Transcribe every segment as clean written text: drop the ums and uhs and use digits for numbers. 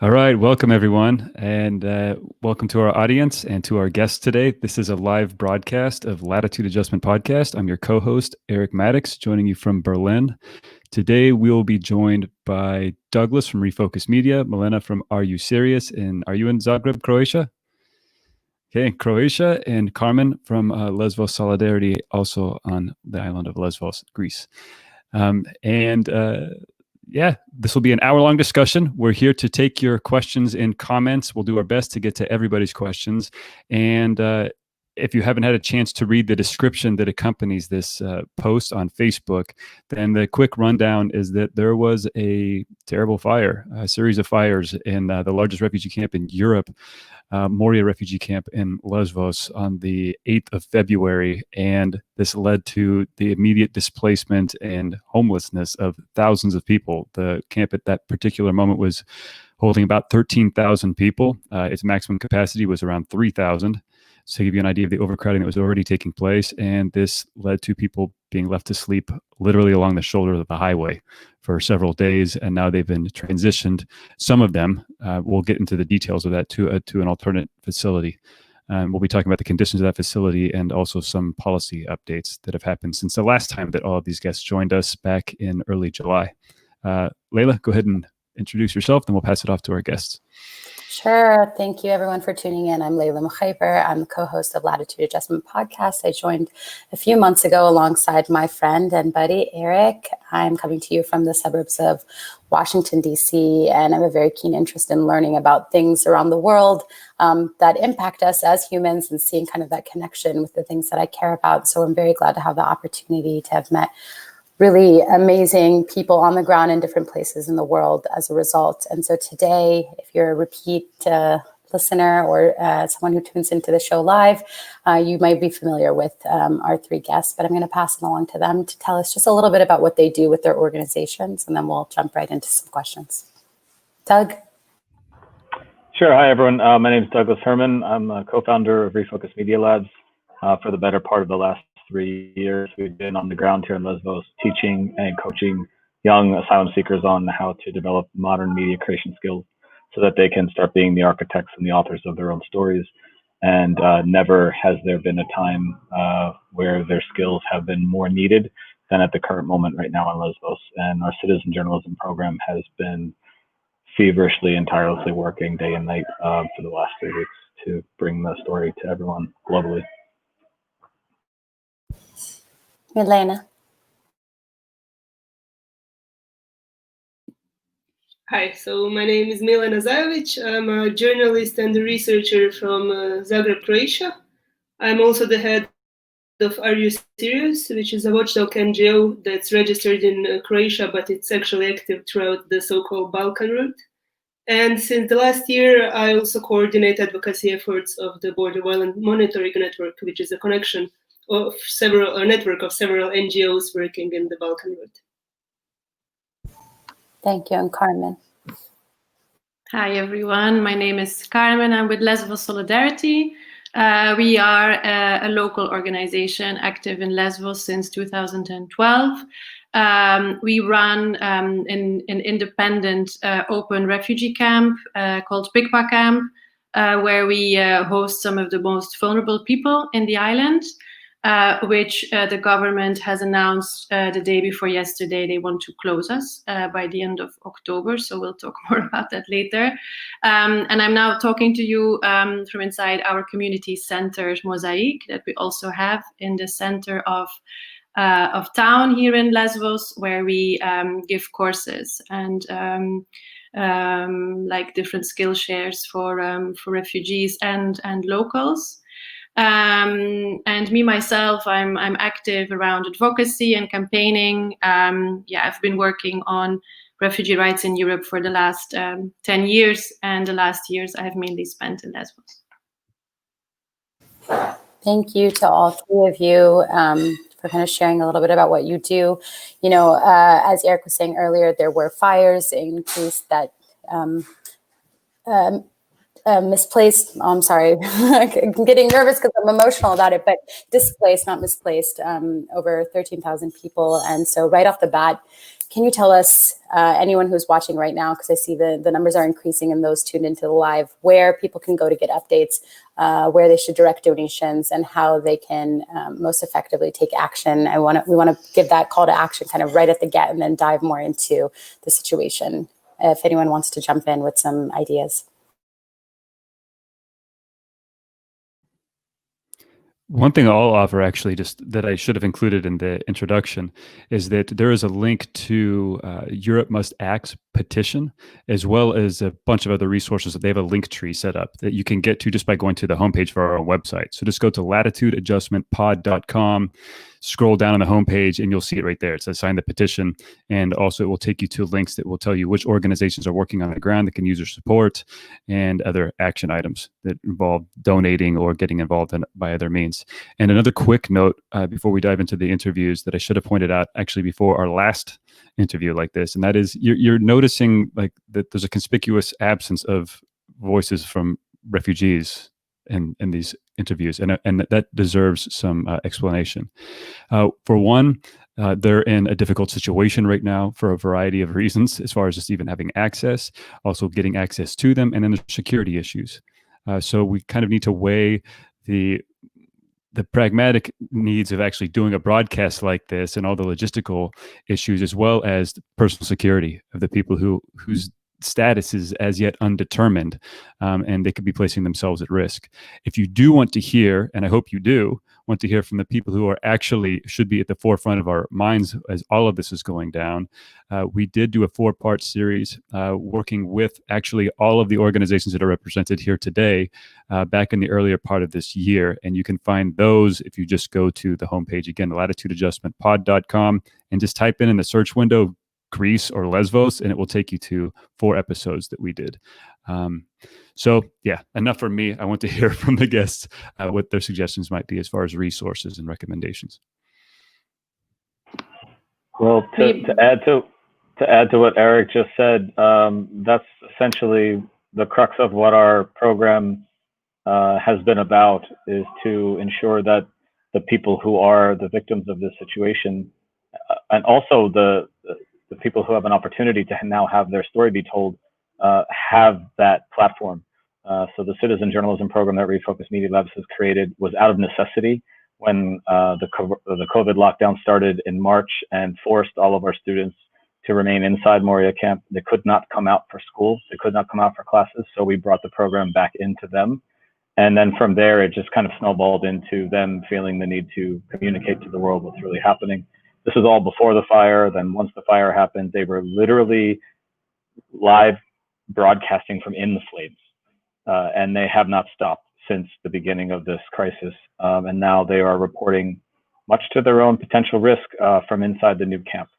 All right, welcome everyone, and welcome to our audience and to our guests today. This is a live broadcast of Latitude Adjustment Podcast. I'm your co-host, Eric Maddox, joining you from Berlin. Today, we will be joined by Douglas from Refocus Media, Milena from Are You Syrious, and are you in Zagreb, Croatia? Okay, Croatia, and Carmen from Lesvos Solidarity, also on the island of Lesvos, Greece. Yeah, this will be an hour-long discussion. We're here to take your questions and comments. We'll do our best to get to everybody's questions. And if you haven't had a chance to read the description that accompanies this post on Facebook, then the quick rundown is that there was a terrible fire, a series of fires in the largest refugee camp in Europe, Moria Refugee Camp in Lesvos on the 8th of February, and this led to the immediate displacement and homelessness of thousands of people. The camp at that particular moment was holding about 13,000 people. Its maximum capacity was around 3,000. So to give you an idea of the overcrowding that was already taking place, and this led to people being left to sleep literally along the shoulder of the highway for several days, and now they've been transitioned. Some of them, we'll get into the details of that, to an alternate facility. We'll be talking about the conditions of that facility and also some policy updates that have happened since the last time that all of these guests joined us back in early July. Layla, go ahead and introduce yourself, then we'll pass it off to our guests. Sure. Thank you, everyone, for tuning in. I'm Layla Mukhaiper. I'm the co-host of Latitude Adjustment Podcast. I joined a few months ago alongside my friend and buddy, Eric. I'm coming to you from the suburbs of Washington, D.C., and I have a very keen interest in learning about things around the world that impact us as humans and seeing kind of that connection with the things that I care about. So I'm very glad to have the opportunity to have met really amazing people on the ground in different places in the world as a result. And so today, if you're a repeat listener or someone who tunes into the show live, you might be familiar with our three guests, but I'm going to pass it along to them to tell us just a little bit about what they do with their organizations, and then we'll jump right into some questions. Doug? Sure. Hi, everyone. My name is Douglas Herman. I'm a co-founder of Refocus Media Labs. For the better part of the last 3 years, we've been on the ground here in Lesvos teaching and coaching young asylum seekers on how to develop modern media creation skills so that they can start being the architects and the authors of their own stories. And never has there been a time where their skills have been more needed than at the current moment right now on Lesvos. And our citizen journalism program has been feverishly and tirelessly working day and night for the last 3 weeks to bring the story to everyone globally. Milena. Hi, so my name is Milena Zajovic. I'm a journalist and a researcher from Zagreb, Croatia. I'm also the head of Are You Syrious, which is a watchdog NGO that's registered in Croatia, but it's actually active throughout the so-called Balkan route. And since the last year, I also coordinate advocacy efforts of the Border Violence Monitoring Network, which is a connection of a network of several NGOs working in the Balkan route. Thank you. And Carmen. Hi, everyone. My name is Carmen. I'm with Lesvos Solidarity. We are a local organization active in Lesvos since 2012. We run an independent open refugee camp called Pikpa camp, where we host some of the most vulnerable people in the island. Which the government has announced the day before yesterday they want to close us by the end of October. So we'll talk more about that later. And I'm now talking to you from inside our community center, Mosaic, that we also have in the center of town here in Lesvos, where we give courses and like different skill shares for refugees and locals. And me myself, I'm active around advocacy and campaigning. I've been working on refugee rights in Europe for the last 10 years, and the last years I have mainly spent in Lesvos. Thank you to all three of you for kind of sharing a little bit about what you do. You know, as Eric was saying earlier, there were fires in Greece that misplaced, I'm sorry, I'm getting nervous because I'm emotional about it, but displaced, not misplaced, over 13,000 people. And so right off the bat, can you tell us, anyone who's watching right now, because I see the numbers are increasing and those tuned into the live, where people can go to get updates, where they should direct donations, and how they can most effectively take action? We want to give that call to action kind of right at the get, and then dive more into the situation. If anyone wants to jump in with some ideas. One thing I'll offer, actually, just that I should have included in the introduction, is that there is a link to Europe Must Act's petition, as well as a bunch of other resources that they have a link tree set up that you can get to just by going to the homepage for our own website. So just go to latitudeadjustmentpod.com, scroll down on the homepage, and you'll see it right there. It says sign the petition. And also it will take you to links that will tell you which organizations are working on the ground that can use your support, and other action items that involve donating or getting involved in by other means. And another quick note before we dive into the interviews that I should have pointed out actually before our last interview like this, and that is you're noticing like that there's a conspicuous absence of voices from refugees in these interviews, and that deserves some explanation. For one, they're in a difficult situation right now for a variety of reasons, as far as just even having access, also getting access to them, and then there's security issues. So we kind of need to weigh the pragmatic needs of actually doing a broadcast like this, and all the logistical issues, as well as the personal security of the people whose status is as yet undetermined, and they could be placing themselves at risk. If you do want to hear, and I hope you do want to hear from the people who are actually should be at the forefront of our minds as all of this is going down, we did do a 4-part series working with actually all of the organizations that are represented here today back in the earlier part of this year. And you can find those if you just go to the homepage, again, latitudeadjustmentpod.com, and just type in the search window Greece or Lesvos, and it will take you to 4 episodes that we did. So yeah, enough from me. I want to hear from the guests what their suggestions might be as far as resources and recommendations. Well, to add to what Eric just said, that's essentially the crux of what our program has been about, is to ensure that the people who are the victims of this situation, and also the people who have an opportunity to now have their story be told, have that platform. So the citizen journalism program that Refocus Media Labs has created was out of necessity when the COVID lockdown started in March and forced all of our students to remain inside Moria Camp. They could not come out for school. They could not come out for classes. So we brought the program back into them. And then from there, it just kind of snowballed into them feeling the need to communicate to the world what's really happening. This was all before the fire. Then once the fire happened, they were literally live broadcasting from in the flames. And they have not stopped since the beginning of this crisis. And now they are reporting, much to their own potential risk, from inside the new camp.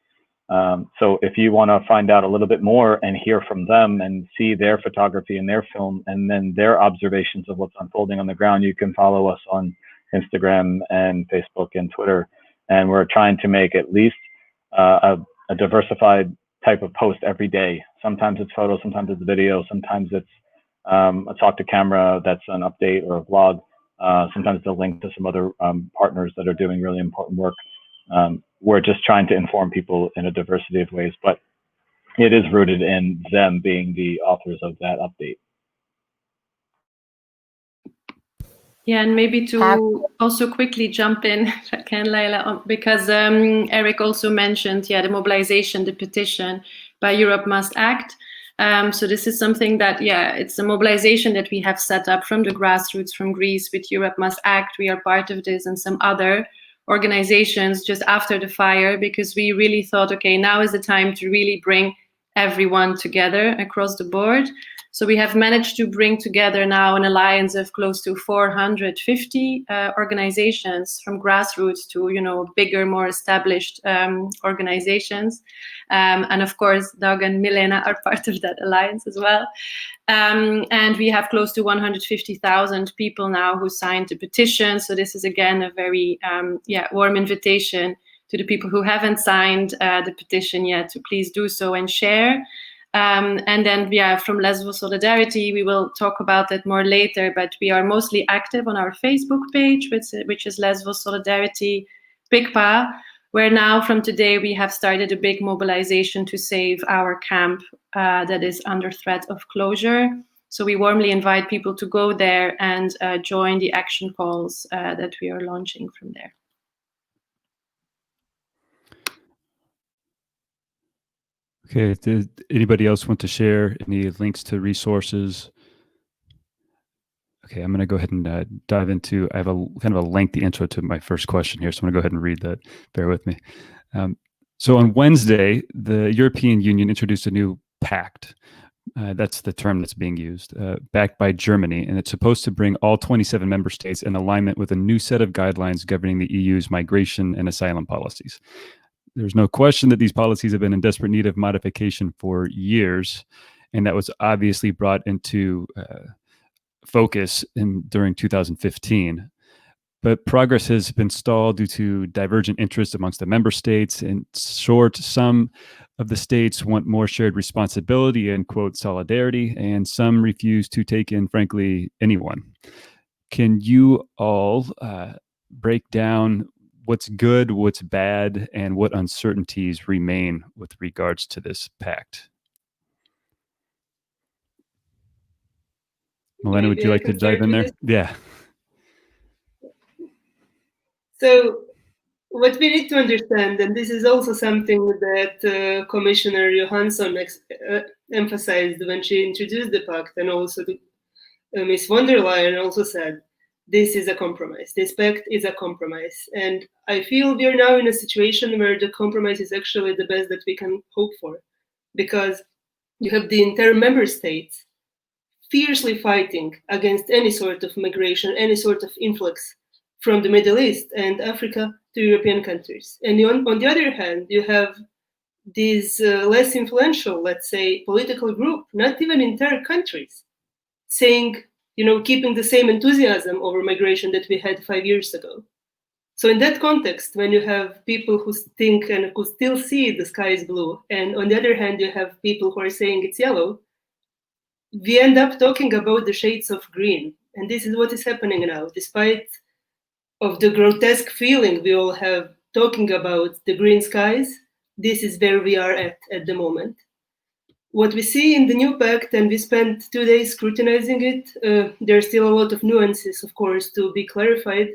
So if you want to find out a little bit more and hear from them and see their photography and their film and then their observations of what's unfolding on the ground, you can follow us on Instagram and Facebook and Twitter. And we're trying to make at least a diversified type of post every day. Sometimes it's photo, sometimes it's video, sometimes it's a talk to camera that's an update or a vlog. Sometimes it's a link to some other partners that are doing really important work. We're just trying to inform people in a diversity of ways, but it is rooted in them being the authors of that update. Yeah, and maybe to also quickly jump in, if I can, Leila, because Eric also mentioned, the mobilization, the petition by Europe Must Act. So this is something that, it's a mobilization that we have set up from the grassroots from Greece with Europe Must Act. We are part of this and some other organizations just after the fire, because we really thought, okay, now is the time to really bring everyone together across the board. So we have managed to bring together now an alliance of close to 450 organizations, from grassroots to, bigger, more established organizations. And of course, Doug and Milena are part of that alliance as well. And we have close to 150,000 people now who signed the petition. So this is, again, a very warm invitation to the people who haven't signed the petition yet to please do so and share. And then, from Lesvos Solidarity, we will talk about that more later, but we are mostly active on our Facebook page, which is Lesvos Solidarity Pikpa, where now from today we have started a big mobilization to save our camp that is under threat of closure. So we warmly invite people to go there and join the action calls that we are launching from there. Okay, did anybody else want to share any links to resources? Okay, I'm going to go ahead and dive into, I have a kind of a lengthy intro to my first question here, so I'm going to go ahead and read that. Bear with me. So on Wednesday, the European Union introduced a new pact. That's the term that's being used, backed by Germany, and it's supposed to bring all 27 member states in alignment with a new set of guidelines governing the EU's migration and asylum policies. There's no question that these policies have been in desperate need of modification for years, and that was obviously brought into focus during 2015. But progress has been stalled due to divergent interests amongst the member states. In short, some of the states want more shared responsibility and, quote, solidarity, and some refuse to take in, frankly, anyone. Can you all break down what's good, what's bad, and what uncertainties remain with regards to this pact? Milena, would you like to dive in there? Yeah. So what we need to understand, and this is also something that Commissioner Johansson emphasized when she introduced the pact, and also Ms. von der Leyen also said, this is a compromise. This pact is a compromise. And I feel we are now in a situation where the compromise is actually the best that we can hope for, because you have the entire member states fiercely fighting against any sort of migration, any sort of influx from the Middle East and Africa to European countries. And on the other hand, you have these less influential, let's say, political group, not even entire countries, saying, keeping the same enthusiasm over migration that we had 5 years ago. So in that context, when you have people who think and who still see the sky is blue, and on the other hand, you have people who are saying it's yellow, we end up talking about the shades of green. And this is what is happening now, despite of the grotesque feeling we all have talking about the green skies. This is where we are at the moment. What we see in the new pact, and we spent 2 days scrutinizing it, there's still a lot of nuances, of course, to be clarified,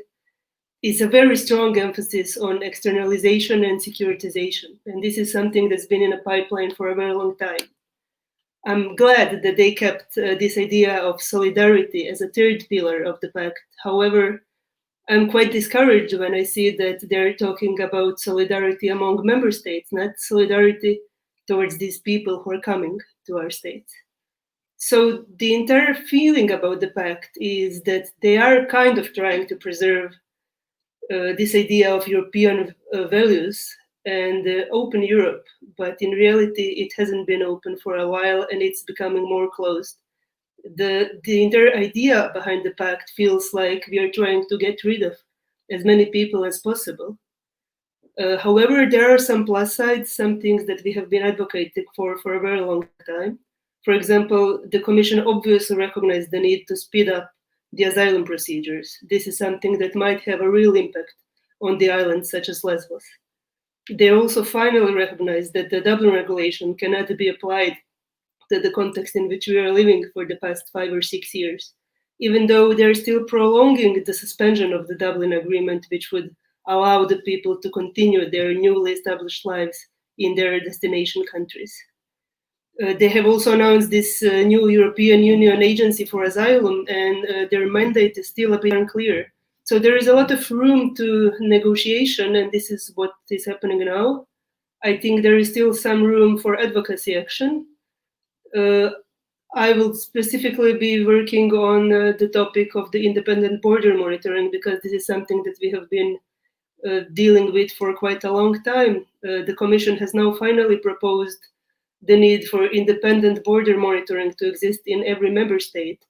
is a very strong emphasis on externalization and securitization. And this is something that's been in a pipeline for a very long time. I'm glad that they kept this idea of solidarity as a third pillar of the pact. However, I'm quite discouraged when I see that they're talking about solidarity among member states, not solidarity towards these people who are coming to our states. So the entire feeling about the pact is that they are kind of trying to preserve this idea of European values and open Europe, but in reality, it hasn't been open for a while, and it's becoming more closed. The entire idea behind the pact feels like we are trying to get rid of as many people as possible. However, there are some plus sides, some things that we have been advocating for a very long time. For example, the Commission obviously recognized the need to speed up the asylum procedures. This is something that might have a real impact on the islands such as Lesvos. They also finally recognized that the Dublin regulation cannot be applied to the context in which we are living for the past 5 or 6 years, even though they're still prolonging the suspension of the Dublin Agreement, which would allow the people to continue their newly established lives in their destination countries. They have also announced this new European Union Agency for Asylum, and their mandate is still a bit unclear. So there is a lot of room to negotiation, and this is what is happening now. I think there is still some room for advocacy action. I will specifically be working on the topic of the independent border monitoring, because this is something that we have been dealing with for quite a long time. The Commission has now finally proposed the need for independent border monitoring to exist in every member state.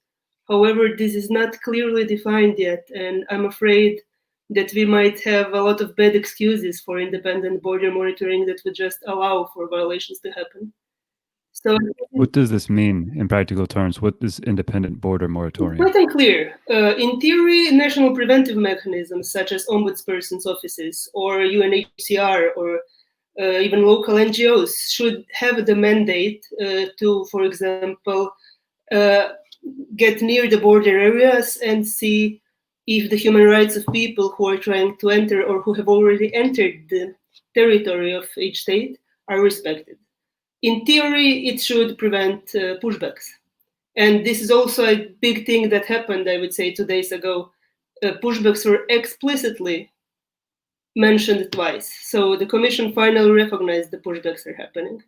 However, this is not clearly defined yet, and I'm afraid that we might have a lot of bad excuses for independent border monitoring that would just allow for violations to happen. So What does this mean in practical terms? What is independent border moratorium? quite unclear. In theory, national preventive mechanisms such as ombudsperson's offices or UNHCR or even local NGOs should have the mandate to, for example, get near the border areas and see if the human rights of people who are trying to enter or who have already entered the territory of each state are respected. In theory, it should prevent pushbacks. And this is also a big thing that happened, I would say, 2 days ago. Pushbacks were explicitly mentioned twice. So the Commission finally recognized the pushbacks are happening.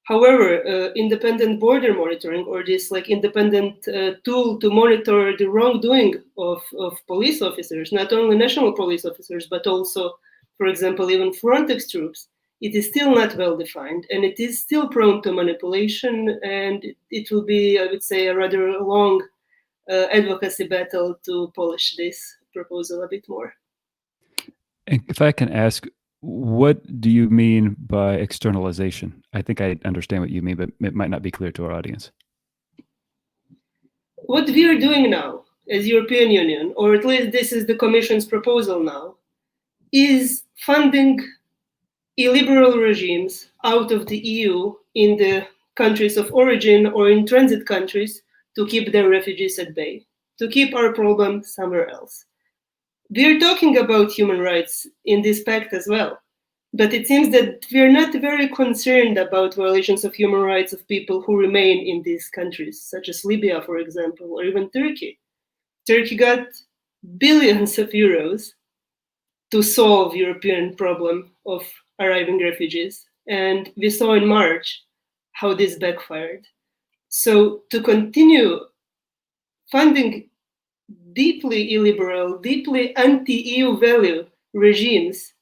However, independent border monitoring, or this like independent tool to monitor the wrongdoing of police officers, not only national police officers, but also, for example, even Frontex troops, it is still not well defined, and it is still prone to manipulation, and it will be, I would say, a rather long advocacy battle to polish this proposal a bit more. And if I can ask, what do you mean by externalization? I think I understand what you mean, but it might not be clear to our audience. What we are doing now as European Union, or at least this is the Commission's proposal now, is funding illiberal regimes out of the EU in the countries of origin or in transit countries to keep their refugees at bay, to keep our problem somewhere else. We're talking about human rights in this pact as well, but it seems that we're not very concerned about violations of human rights of people who remain in these countries, such as Libya, for example, or even Turkey. Turkey got billions of euros to solve European problem of arriving refugees, and we saw in March how this backfired. So to continue funding deeply illiberal, deeply anti-EU value regimes,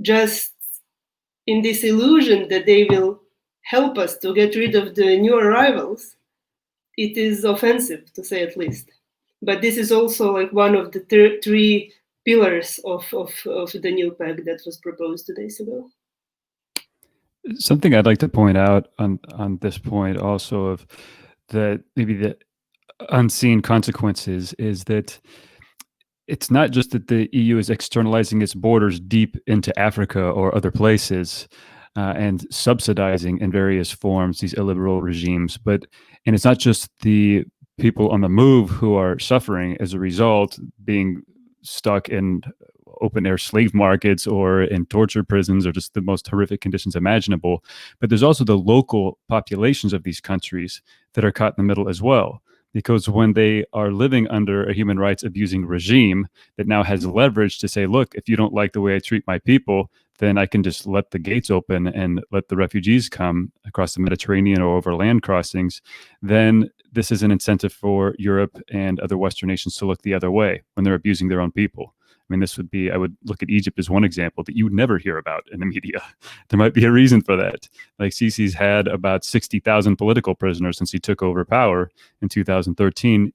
just in this illusion that they will help us to get rid of the new arrivals, it is offensive, to say at least. But this is also like one of the three pillars of the new pact that was proposed 2 days ago. Something I'd like to point out on this point also of maybe the unseen consequences is that it's not just that the EU is externalizing its borders deep into Africa or other places and subsidizing in various forms these illiberal regimes, and it's not just the people on the move who are suffering as a result, being stuck in open air slave markets or in torture prisons or just the most horrific conditions imaginable, but there's also the local populations of these countries that are caught in the middle as well. Because when they are living under a human rights abusing regime that now has leverage to say, look, if you don't like the way I treat my people, then I can just let the gates open and let the refugees come across the Mediterranean or over land crossings, then this is an incentive for Europe and other Western nations to look the other way when they're abusing their own people. I mean, I would look at Egypt as one example that you would never hear about in the media. There might be a reason for that. Like Sisi's had about 60,000 political prisoners since he took over power in 2013.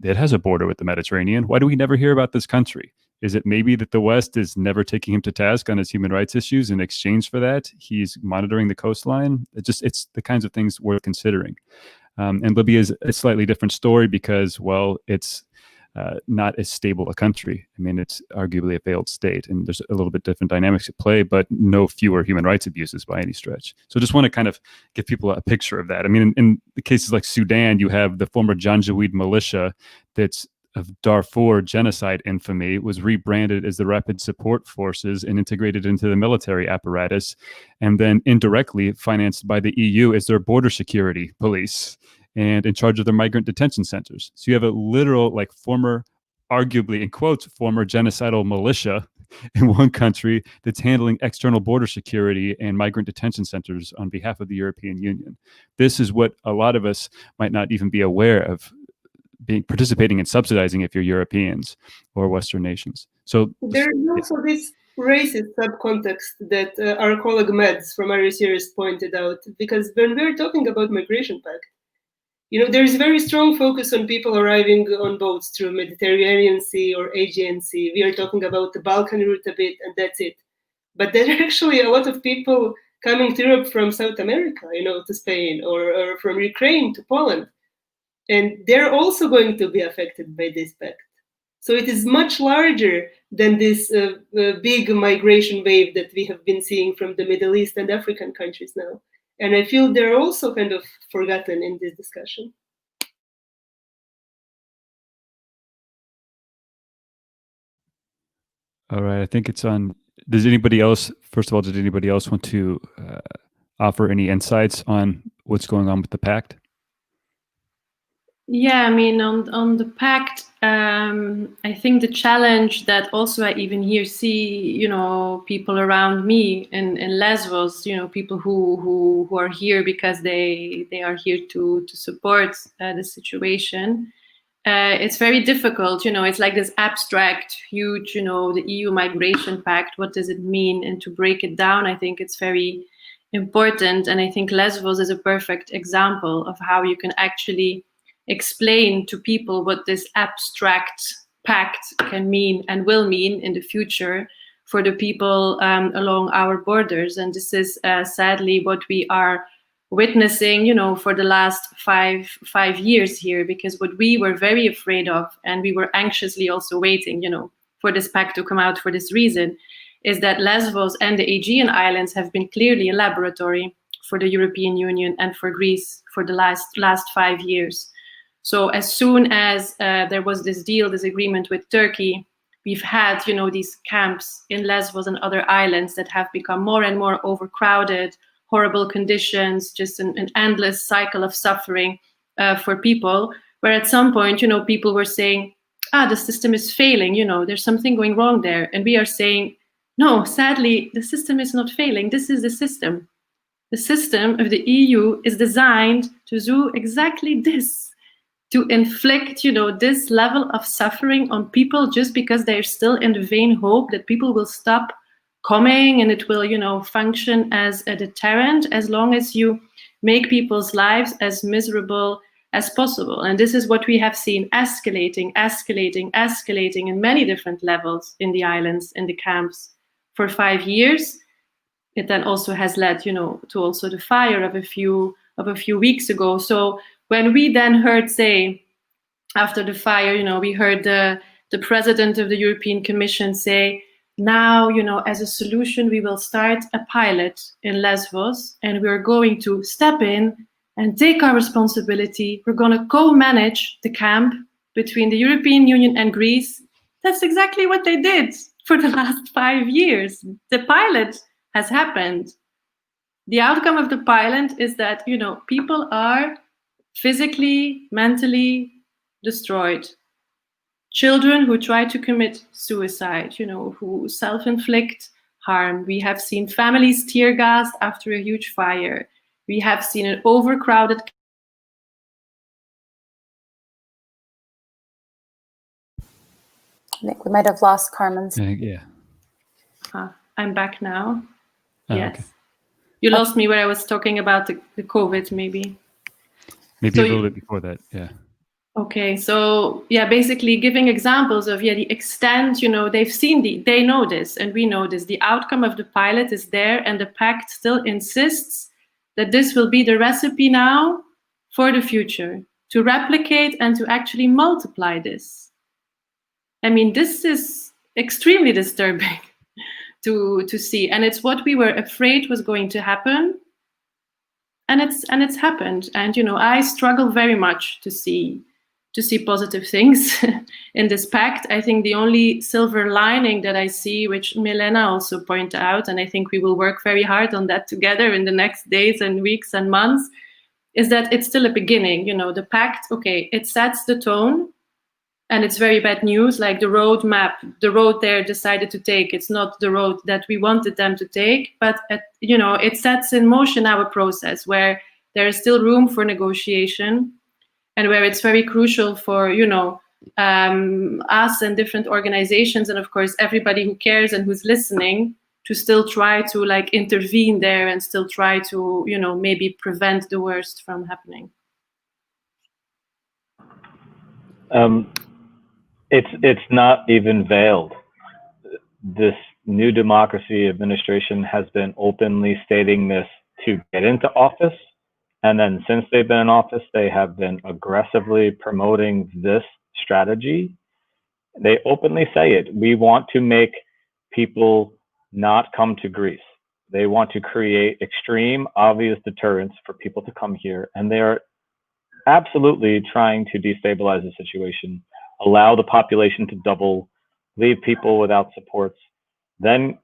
It has a border with the Mediterranean. Why do we never hear about this country? Is it maybe that the West is never taking him to task on his human rights issues in exchange for that? He's monitoring the coastline. It's the kinds of things worth considering. And Libya is a slightly different story because, well, it's not as stable a country. I mean, it's arguably a failed state, and there's a little bit different dynamics at play, but no fewer human rights abuses by any stretch. So just want to kind of give people a picture of that. I mean, in the cases like Sudan, you have the former Janjaweed militia that's of Darfur genocide infamy was rebranded as the Rapid Support Forces and integrated into the military apparatus, and then indirectly financed by the EU as their border security police and in charge of their migrant detention centers. So you have a literal, like, arguably, in quotes, former genocidal militia in one country that's handling external border security and migrant detention centers on behalf of the European Union. This is what a lot of us might not even be aware of participating in subsidizing if you're Europeans or Western nations. So there is also this racist subcontext that our colleague Mads from Are You Syrious pointed out, because when we're talking about migration pact, there's a very strong focus on people arriving on boats through Mediterranean Sea or Aegean Sea. We are talking about the Balkan route a bit, and that's it. But there are actually a lot of people coming to Europe from South America, to Spain, or from Ukraine to Poland. And they're also going to be affected by this pact. So it is much larger than this big migration wave that we have been seeing from the Middle East and African countries now. And I feel they're also kind of forgotten in this discussion. All right, I think it's on. Does anybody else, first of all, did anybody else want to offer any insights on what's going on with the Pact? Yeah, I mean, on the Pact, I think the challenge that also I even here see, people around me in Lesvos, people who are here because they are here to support the situation. It's very difficult, it's like this abstract, huge, the EU Migration Pact, what does it mean? And to break it down, I think it's very important. And I think Lesvos is a perfect example of how you can actually explain to people what this abstract pact can mean and will mean in the future for the people along our borders. And this is sadly what we are witnessing, for the last five years here, because what we were very afraid of, and we were anxiously also waiting, for this pact to come out for this reason, is that Lesvos and the Aegean Islands have been clearly a laboratory for the European Union and for Greece for the last 5 years. So as soon as there was this deal, this agreement with Turkey, we've had, these camps in Lesvos and other islands that have become more and more overcrowded, horrible conditions, just an endless cycle of suffering for people, where at some point, people were saying, the system is failing, there's something going wrong there. And we are saying, no, sadly, the system is not failing. This is the system. The system of the EU is designed to do exactly this, to inflict, this level of suffering on people just because they're still in the vain hope that people will stop coming and it will, function as a deterrent as long as you make people's lives as miserable as possible. And this is what we have seen escalating in many different levels in the islands, in the camps for 5 years. It then also has led, to also the fire of a few weeks ago. So when we then heard say, after the fire, we heard the president of the European Commission say, now, as a solution, we will start a pilot in Lesvos, and we're going to step in and take our responsibility. We're going to co-manage the camp between the European Union and Greece. That's exactly what they did for the last 5 years. The pilot has happened. The outcome of the pilot is that, people are physically, mentally destroyed. Children who try to commit suicide, who self-inflict harm. We have seen families tear gassed after a huge fire. We have seen an overcrowded. I think we might have lost Carmen's. Yeah. I'm back now. Oh, Yes. okay. You lost me where I was talking about the COVID, maybe. Maybe a little bit before that, yeah. Okay, so basically giving examples of the extent, they've seen they know this and we know this. The outcome of the pilot is there, and the Pact still insists that this will be the recipe now for the future, to replicate and to actually multiply this. I mean, this is extremely disturbing to see, and it's what we were afraid was going to happen, and it's happened. And I struggle very much to see positive things in this pact. I think the only silver lining that I see, which Milena also pointed out, and I think we will work very hard on that together in the next days and weeks and months, is that it's still a beginning. The pact, okay, it sets the tone, and it's very bad news. Like the roadmap, the road they're decided to take, it's not the road that we wanted them to take, but it sets in motion our process where there is still room for negotiation, and where it's very crucial for, us and different organizations, and of course, everybody who cares and who's listening, to still try to intervene there and still try to, maybe prevent the worst from happening. It's not even veiled. This New Democracy administration has been openly stating this to get into office. And then since they've been in office, they have been aggressively promoting this strategy. They openly say it. We want to make people not come to Greece. They want to create extreme, obvious deterrence for people to come here. And they are absolutely trying to destabilize the situation, allow the population to double, leave people without supports. Then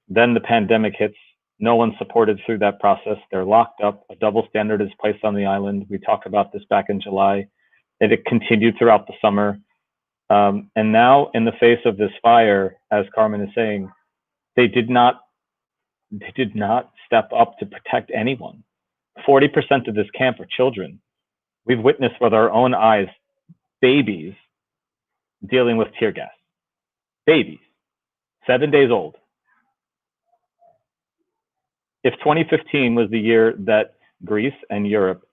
the pandemic hits. No one's supported through that process. They're locked up. A double standard is placed on the island. We talked about this back in July. It continued throughout the summer. And now, in the face of this fire, as Carmen is saying, they did not step up to protect anyone. 40% of this camp are children. We've witnessed with our own eyes babies dealing with tear gas. Babies, 7 days old. If 2015 was the year that Greece and Europe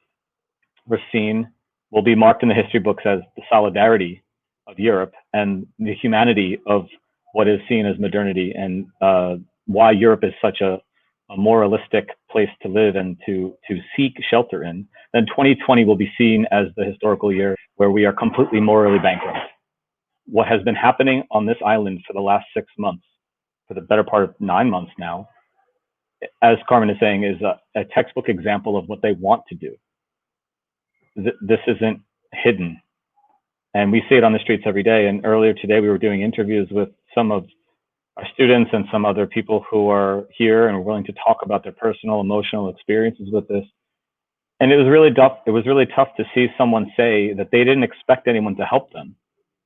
will be marked in the history books as the solidarity of Europe and the humanity of what is seen as modernity, and why Europe is such a moralistic place to live and to seek shelter in, then 2020 will be seen as the historical year where we are completely morally bankrupt. What has been happening on this island for the last 6 months, for the better part of 9 months now, as Carmen is saying, is a textbook example of what they want to do. This isn't hidden. And we see it on the streets every day. And earlier today, we were doing interviews with some of our students and some other people who are here and are willing to talk about their personal, emotional experiences with this. And it was really tough. It was really tough to see someone say that they didn't expect anyone to help them.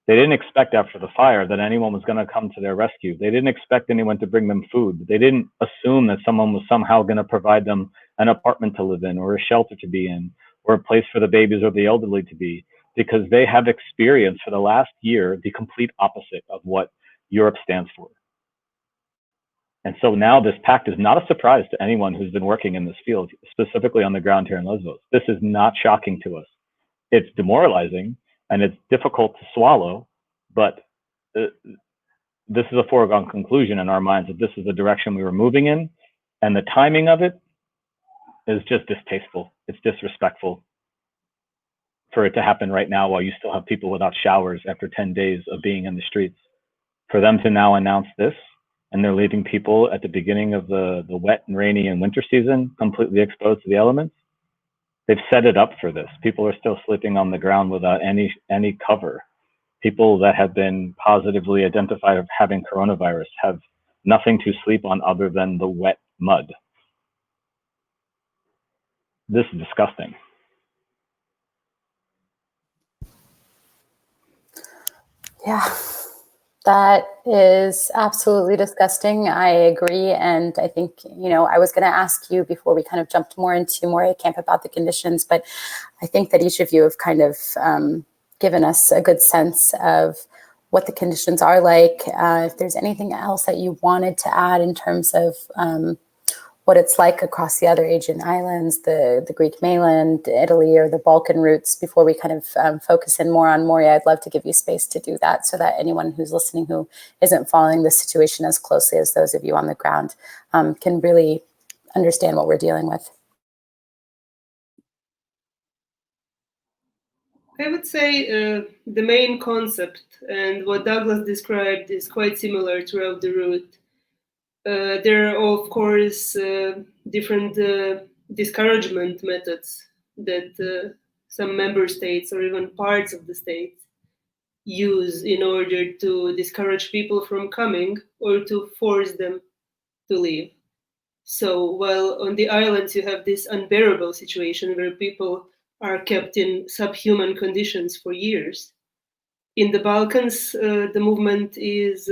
They didn't expect after the fire that anyone was going to come to their rescue. They didn't expect anyone to bring them food. They didn't assume that someone was somehow going to provide them an apartment to live in, or a shelter to be in, or a place for the babies or the elderly to be, because they have experienced for the last year the complete opposite of what Europe stands for. And so now this pact is not a surprise to anyone who's been working in this field, specifically on the ground here in Lesvos. This is not shocking to us. It's demoralizing and it's difficult to swallow, but this is a foregone conclusion in our minds that this is the direction we were moving in, and the timing of it is just distasteful. It's disrespectful for it to happen right now while you still have people without showers after 10 days of being in the streets. For them to now announce this, and they're leaving people at the beginning of the wet and rainy and winter season completely exposed to the elements. They've set it up for this. People are still sleeping on the ground without any cover. People that have been positively identified of having coronavirus have nothing to sleep on other than the wet mud. This is disgusting. Yeah, that is absolutely disgusting. I agree. And I think, I was going to ask you before we kind of jumped more into Moria Camp about the conditions, but I think that each of you have kind of given us a good sense of what the conditions are like. If there's anything else that you wanted to add in terms of what it's like across the other Aegean islands, the Greek mainland, Italy, or the Balkan routes, before we kind of focus in more on Moria, I'd love to give you space to do that so that anyone who's listening who isn't following the situation as closely as those of you on the ground can really understand what we're dealing with. I would say the main concept and what Douglas described is quite similar throughout the route. There are, of course, different discouragement methods that some member states or even parts of the states use in order to discourage people from coming or to force them to leave. So while on the islands you have this unbearable situation where people are kept in subhuman conditions for years, in the Balkans the movement is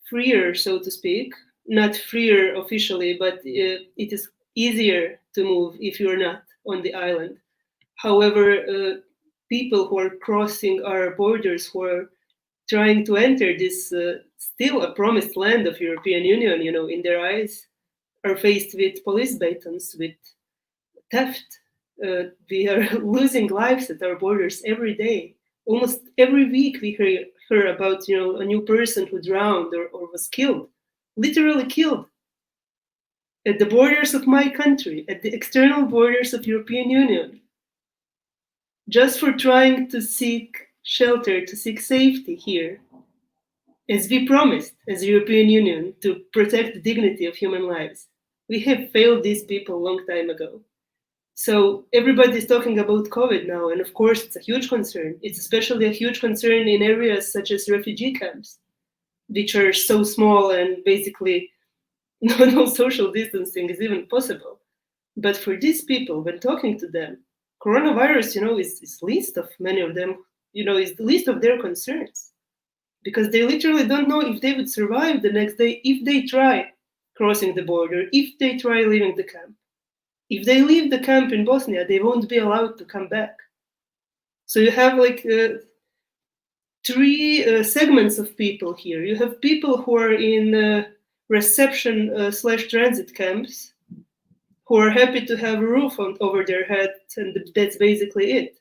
freer, so to speak, not freer officially, but it is easier to move if you're not on the island. However, people who are crossing our borders, who are trying to enter this still a promised land of European Union, in their eyes, are faced with police batons, with theft. We are losing lives at our borders every day Almost every week we hear about, a new person who drowned or was killed, literally killed, at the borders of my country, at the external borders of European Union, just for trying to seek shelter, to seek safety here, as we promised as European Union to protect the dignity of human lives. We have failed these people a long time ago. So everybody's talking about COVID now, and of course it's a huge concern. It's especially a huge concern in areas such as refugee camps, which are so small and basically no social distancing is even possible. But for these people, when talking to them, coronavirus, is least of many of them, is the least of their concerns. Because they literally don't know if they would survive the next day if they try crossing the border, if they try leaving the camp. If they leave the camp in Bosnia, they won't be allowed to come back. So you have three segments of people here. You have people who are in reception/transit camps, who are happy to have a roof over their heads, and that's basically it.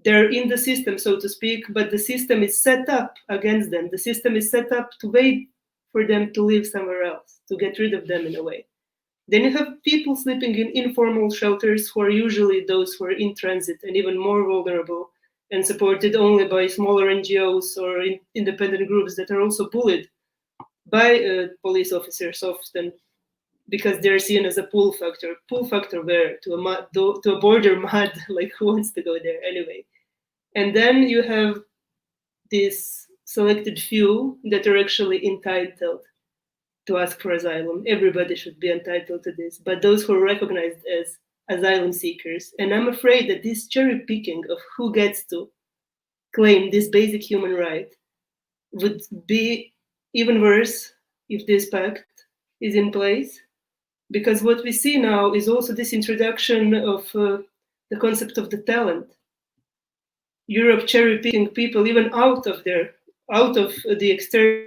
They're in the system, so to speak, but the system is set up against them. The system is set up to wait for them to live somewhere else, to get rid of them in a way. Then you have people sleeping in informal shelters who are usually those who are in transit and even more vulnerable and supported only by smaller NGOs or independent groups that are also bullied by police officers often because they're seen as a pull factor. Pull factor where? To a border mud, like who wants to go there anyway? And then you have this selected few that are actually entitled to ask for asylum. Everybody should be entitled to this, but those who are recognized as asylum seekers. And I'm afraid that this cherry picking of who gets to claim this basic human right would be even worse if this pact is in place. Because what we see now is also this introduction of the concept of the talent. Europe cherry picking people even out of the external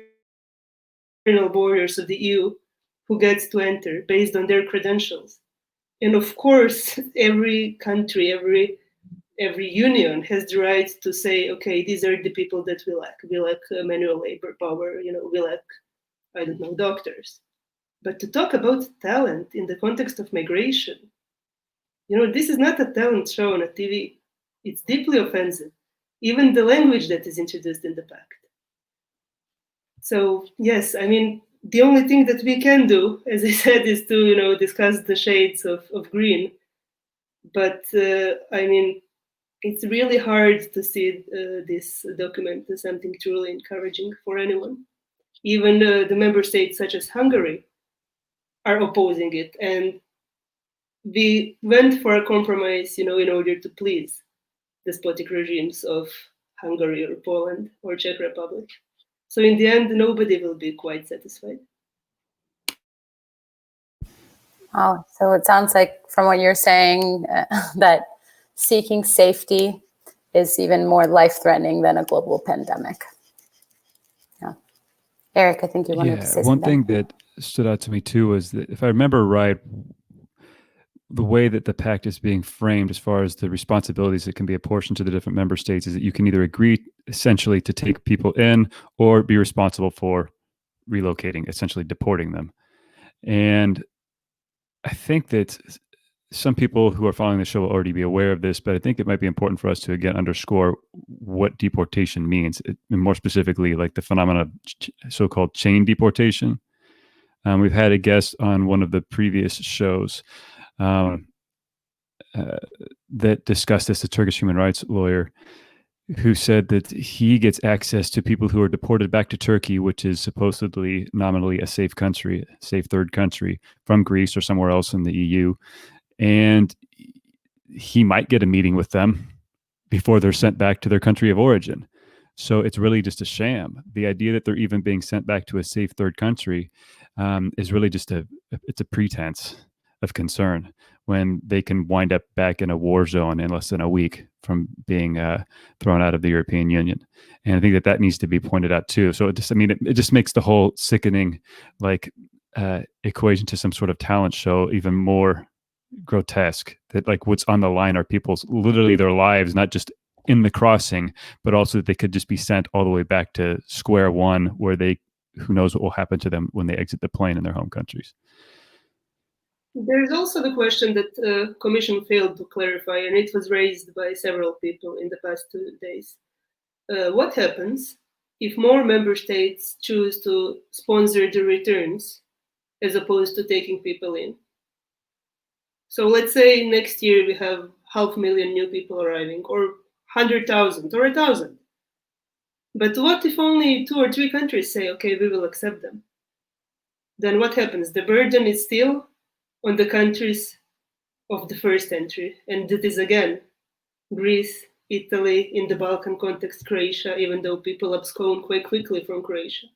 borders of the EU who gets to enter based on their credentials. And of course, every country, every union has the right to say, okay, these are the people that we lack. We lack manual labor power, we lack, I don't know, doctors. But to talk about talent in the context of migration, this is not a talent show on a TV. It's deeply offensive, even the language that is introduced in the pact. So yes, the only thing that we can do, as I said, is to discuss the shades of green. But it's really hard to see this document as something truly encouraging for anyone. Even the member states such as Hungary are opposing it, and we went for a compromise, in order to please despotic regimes of Hungary or Poland or Czech Republic. So in the end, nobody will be quite satisfied. Oh, so it sounds like from what you're saying that seeking safety is even more life-threatening than a global pandemic. Yeah. Eric, I think you wanted to say something. One thing that stood out to me too was that, if I remember right, the way that the pact is being framed as far as the responsibilities that can be apportioned to the different member states is that you can either agree essentially to take people in or be responsible for relocating, essentially deporting them. And I think that some people who are following the show will already be aware of this, but I think it might be important for us to again underscore what deportation means, and more specifically, like the phenomenon of so-called chain deportation. We've had a guest on one of the previous shows that discussed this, a Turkish human rights lawyer, who said that he gets access to people who are deported back to Turkey, which is supposedly nominally a safe country, safe third country, from Greece or somewhere else in the EU. And he might get a meeting with them before they're sent back to their country of origin. So it's really just a sham. The idea that they're even being sent back to a safe third country is really just it's a pretense of concern, when they can wind up back in a war zone in less than a week from being thrown out of the European Union. And I think that needs to be pointed out too. So it just makes the whole sickening equation to some sort of talent show even more grotesque. That like what's on the line are people's, literally their lives, not just in the crossing, but also that they could just be sent all the way back to square one, where who knows what will happen to them when they exit the plane in their home countries. There's also the question that the Commission failed to clarify, and it was raised by several people in the past 2 days. What happens if more member states choose to sponsor the returns as opposed to taking people in? So let's say next year we have 500,000 new people arriving, or 100,000 or 1,000. But what if only 2 or 3 countries say, okay, we will accept them? Then what happens? The burden is still on the countries of the first entry. And it is again, Greece, Italy, in the Balkan context, Croatia, even though people abscond quite quickly from Croatia.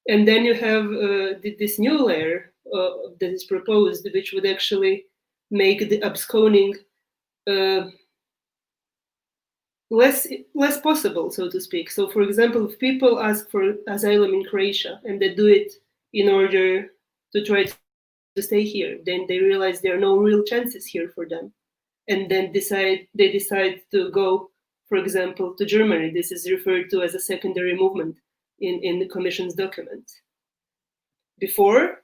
And then you have this new layer that is proposed, which would actually make the absconding less possible, so to speak. So, for example, if people ask for asylum in Croatia and they do it in order to try to stay here, then they realize there are no real chances here for them, and then they decide to go, for example, to Germany. This is referred to as a secondary movement in the Commission's documents. Before,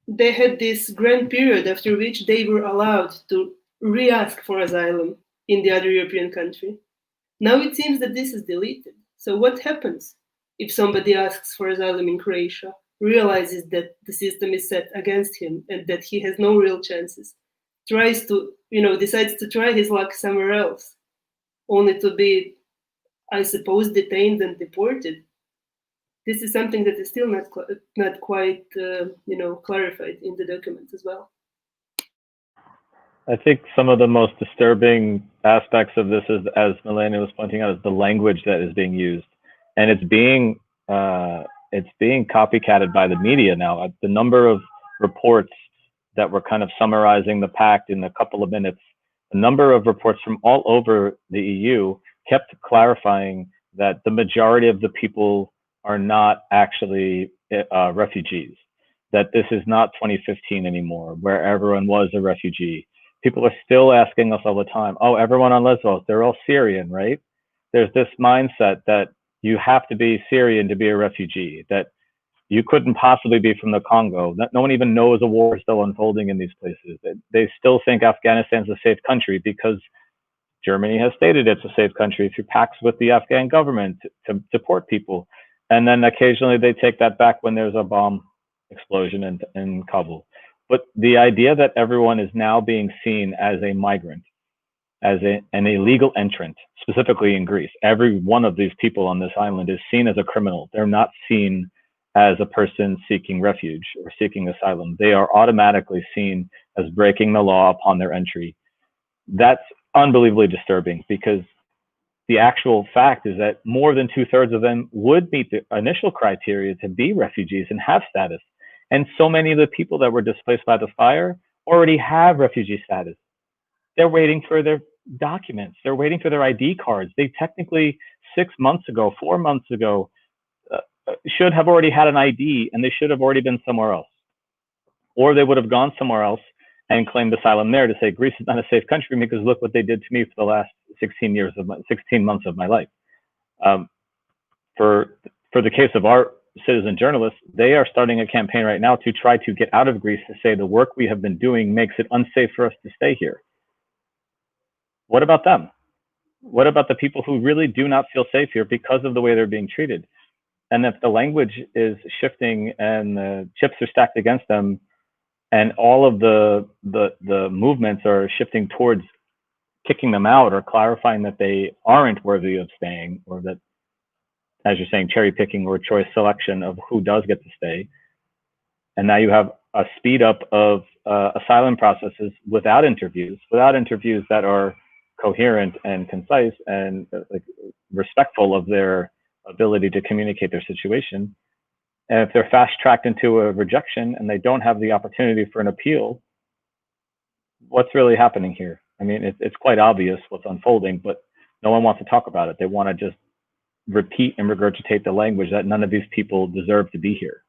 they had this grand period after which they were allowed to re-ask for asylum in the other European country. Now it seems that this is deleted. So what happens if somebody asks for asylum in Croatia, realizes that the system is set against him and that he has no real chances, decides to try his luck somewhere else, only to be, I suppose, detained and deported? This is something that is still not quite clarified in the documents as well. I think some of the most disturbing aspects of this is, as Melania was pointing out, is the language that is being used, and it's being copycatted by the media now. The number of reports that were kind of summarizing the pact in a couple of minutes, a number of reports from all over the EU kept clarifying that the majority of the people are not actually refugees, that this is not 2015 anymore, where everyone was a refugee. People are still asking us all the time, oh, everyone on Lesvos, they're all Syrian, right? There's this mindset that you have to be Syrian to be a refugee, that you couldn't possibly be from the Congo, that no one even knows a war is still unfolding in these places. They still think Afghanistan's a safe country because Germany has stated it's a safe country through pacts with the Afghan government to deport people. And then occasionally they take that back when there's a bomb explosion in Kabul. But the idea that everyone is now being seen as a migrant, as an illegal entrant, specifically in Greece, every one of these people on this island is seen as a criminal. They're not seen as a person seeking refuge or seeking asylum. They are automatically seen as breaking the law upon their entry. That's unbelievably disturbing, because the actual fact is that more than 2/3 of them would meet the initial criteria to be refugees and have status. And so many of the people that were displaced by the fire already have refugee status. They're waiting for their documents. They're waiting for their ID cards. They technically 6 months ago, 4 months ago, should have already had an ID, and they should have already been somewhere else. Or they would have gone somewhere else and claimed asylum there to say, Greece is not a safe country because look what they did to me for the last 16 months of my life. For the case of our citizen journalists, they are starting a campaign right now to try to get out of Greece, to say the work we have been doing makes it unsafe for us to stay here. What about them? What about the people who really do not feel safe here because of the way they're being treated? And if the language is shifting and the chips are stacked against them, and all of the movements are shifting towards kicking them out or clarifying that they aren't worthy of staying, or that, as you're saying, cherry picking or choice selection of who does get to stay. And now you have a speed up of asylum processes without interviews that are coherent and concise and respectful of their ability to communicate their situation. And if they're fast tracked into a rejection and they don't have the opportunity for an appeal, what's really happening here? I mean, it's quite obvious what's unfolding, but no one wants to talk about it. They want to just repeat and regurgitate the language that none of these people deserve to be here.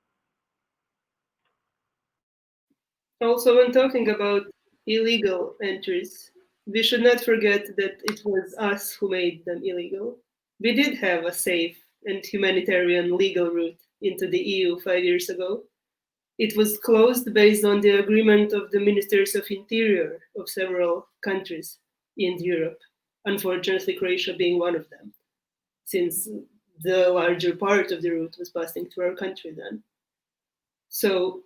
Also, when talking about illegal entries, we should not forget that it was us who made them illegal. We did have a safe and humanitarian legal route into the EU 5 years ago. It was closed based on the agreement of the ministers of interior of several countries in Europe, unfortunately Croatia being one of them, since the larger part of the route was passing through our country then. So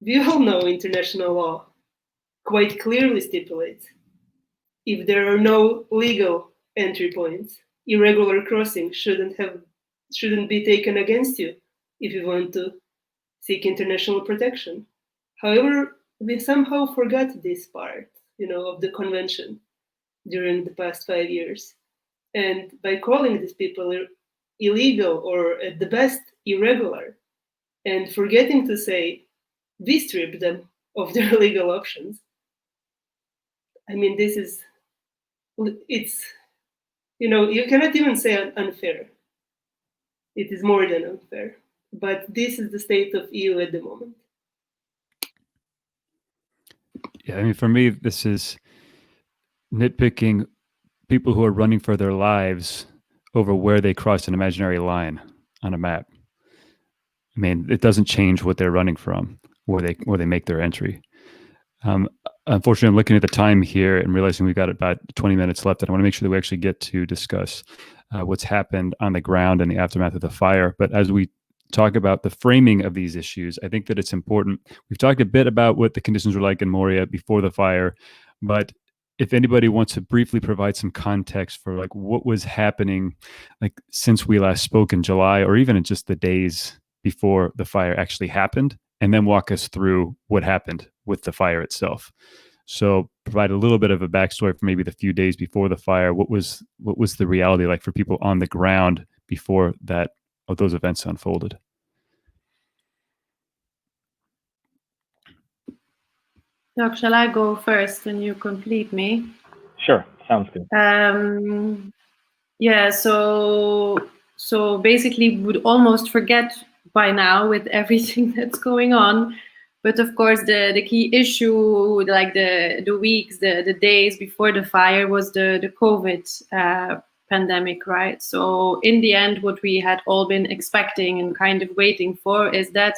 we all know international law quite clearly stipulates if there are no legal entry points, irregular crossing shouldn't be taken against you if you want to seek international protection. However, we somehow forgot this part, of the convention during the past 5 years. And by calling these people illegal or at the best irregular, and forgetting to say we strip them of their legal options, I mean, you cannot even say unfair. It is more than unfair. But this is the state of EU at the moment. Yeah, I mean, for me, this is nitpicking people who are running for their lives over where they cross an imaginary line on a map. I mean, it doesn't change what they're running from, where they make their entry. Unfortunately, I'm looking at the time here and realizing we've got about 20 minutes left, and I want to make sure that we actually get to discuss what's happened on the ground in the aftermath of the fire. But as we talk about the framing of these issues, I think that it's important. We've talked a bit about what the conditions were like in Moria before the fire, but if anybody wants to briefly provide some context for like what was happening, like since we last spoke in July, or even in just the days before the fire actually happened, and then walk us through what happened with the fire itself. So provide a little bit of a backstory for maybe the few days before the fire. What was the reality like for people on the ground before those events unfolded? Doc, shall I go first and you complete me? Sure, sounds good. Yeah, so basically we would almost forget by now with everything that's going on. But of course, the key issue, like the weeks, the days before the fire, was the COVID pandemic, right? So in the end, what we had all been expecting and kind of waiting for is that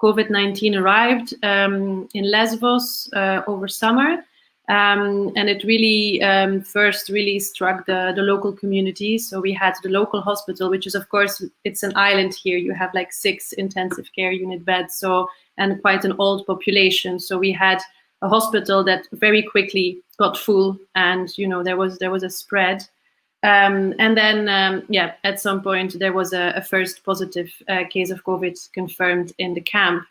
COVID-19 arrived in Lesvos over summer. And it really first really struck the local community. So we had the local hospital, which is, of course, it's an island here. You have like 6 intensive care unit beds, and quite an old population. So we had a hospital that very quickly got full, and there was a spread. And then at some point there was a first positive case of COVID confirmed in the camp.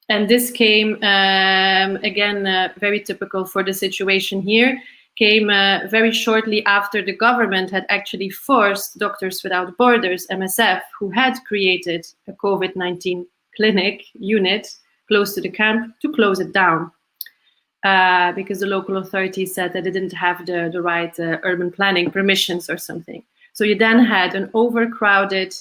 And this came, again, very typical for the situation here, came very shortly after the government had actually forced Doctors Without Borders, MSF, who had created a COVID-19 clinic unit close to the camp, to close it down. Because the local authorities said that they didn't have the right urban planning permissions or something. So you then had an overcrowded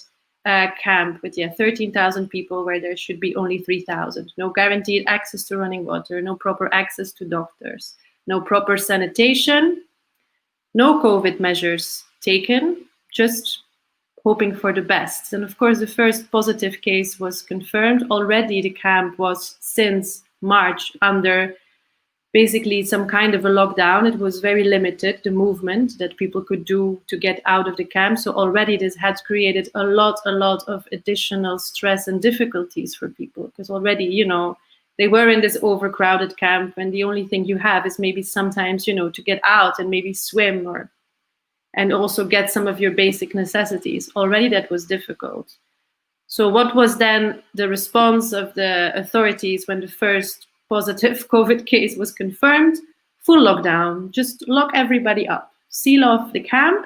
camp with 13,000 people where there should be only 3,000. No guaranteed access to running water, no proper access to doctors, no proper sanitation, no COVID measures taken, just hoping for the best. And of course, the first positive case was confirmed. Already the camp was since March under basically some kind of a lockdown. It was very limited, the movement that people could do to get out of the camp. So already this had created a lot of additional stress and difficulties for people, because already, they were in this overcrowded camp, and the only thing you have is maybe sometimes, to get out and maybe swim and also get some of your basic necessities. Already that was difficult. So what was then the response of the authorities when the first positive COVID case was confirmed? Full lockdown, just lock everybody up, seal off the camp.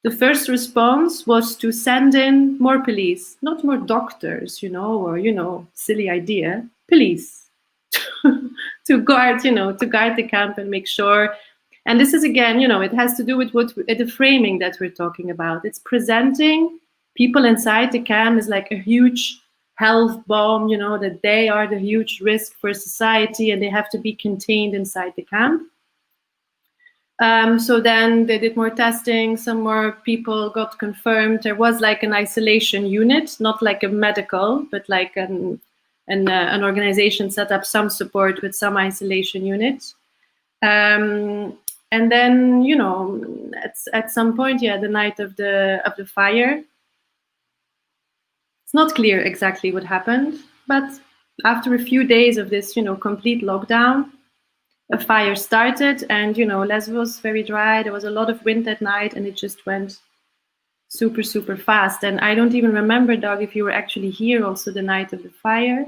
The first response was to send in more police, not more doctors, or, silly idea, police to guard the camp and make sure. And this is, again, it has to do with the framing that we're talking about. It's presenting people inside the camp as like a huge health bomb, that they are the huge risk for society and they have to be contained inside the camp. So then they did more testing, some more people got confirmed. There was like an isolation unit, not like a medical, but like an organization set up some support with some isolation unit. And then, you know, at some point, the night of the fire, it's not clear exactly what happened, but after a few days of this, you know, complete lockdown, a fire started, and, you know, Lesvos very dry. There was a lot of wind at night, and it just went super, super fast. And I don't even remember, Doug, if you were actually here also the night of the fire.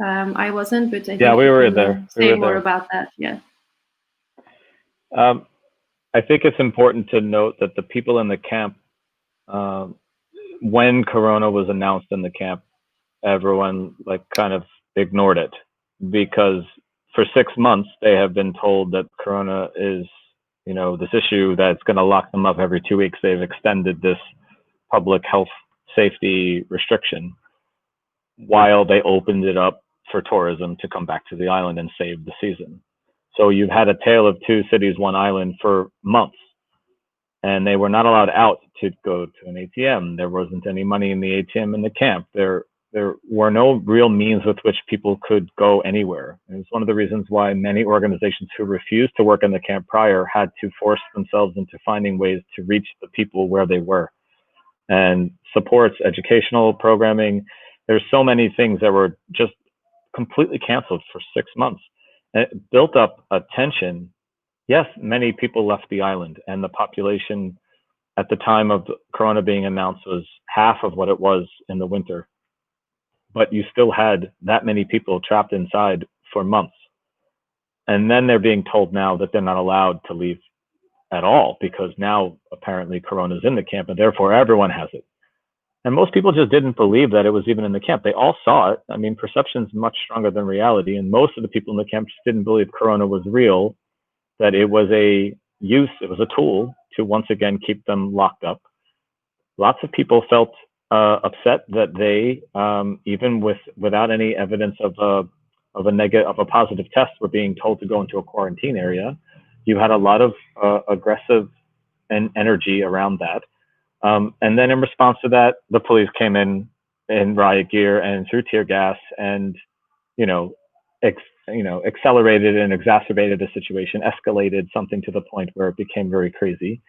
I wasn't, but I think we were there. Say more about that. Yeah. I think it's important to note that the people in the camp, when Corona was announced in the camp, everyone like kind of ignored it, because for 6 months they have been told that Corona is, you know, this issue that's going to lock them up every 2 weeks. They've extended this public health safety restriction while they opened it up for tourism to come back to the island and save the season. So you've had a tale of two cities, one island for months, and they were not allowed out to go to an ATM. There wasn't any money in the ATM in the camp. There were no real means with which people could go anywhere. And it's one of the reasons why many organizations who refused to work in the camp prior had to force themselves into finding ways to reach the people where they were. And supports, educational programming, there's so many things that were just completely canceled for 6 months. And it built up a tension. Yes, many people left the island, and the population at the time of Corona being announced was half of what it was in the winter. But you still had that many people trapped inside for months. And then they're being told now that they're not allowed to leave at all, because now apparently Corona is in the camp, and therefore everyone has it. And most people just didn't believe that it was even in the camp. They all saw it. I mean, perception is much stronger than reality. And most of the people in the camp just didn't believe Corona was real, that it was it was a tool to once again keep them locked up. Lots of people felt upset that they, even without any evidence of a positive test, were being told to go into a quarantine area. You had a lot of aggressive energy around that. And then in response to that, the police came in riot gear and threw tear gas and, accelerated and exacerbated the situation, escalated something to the point where it became very crazy.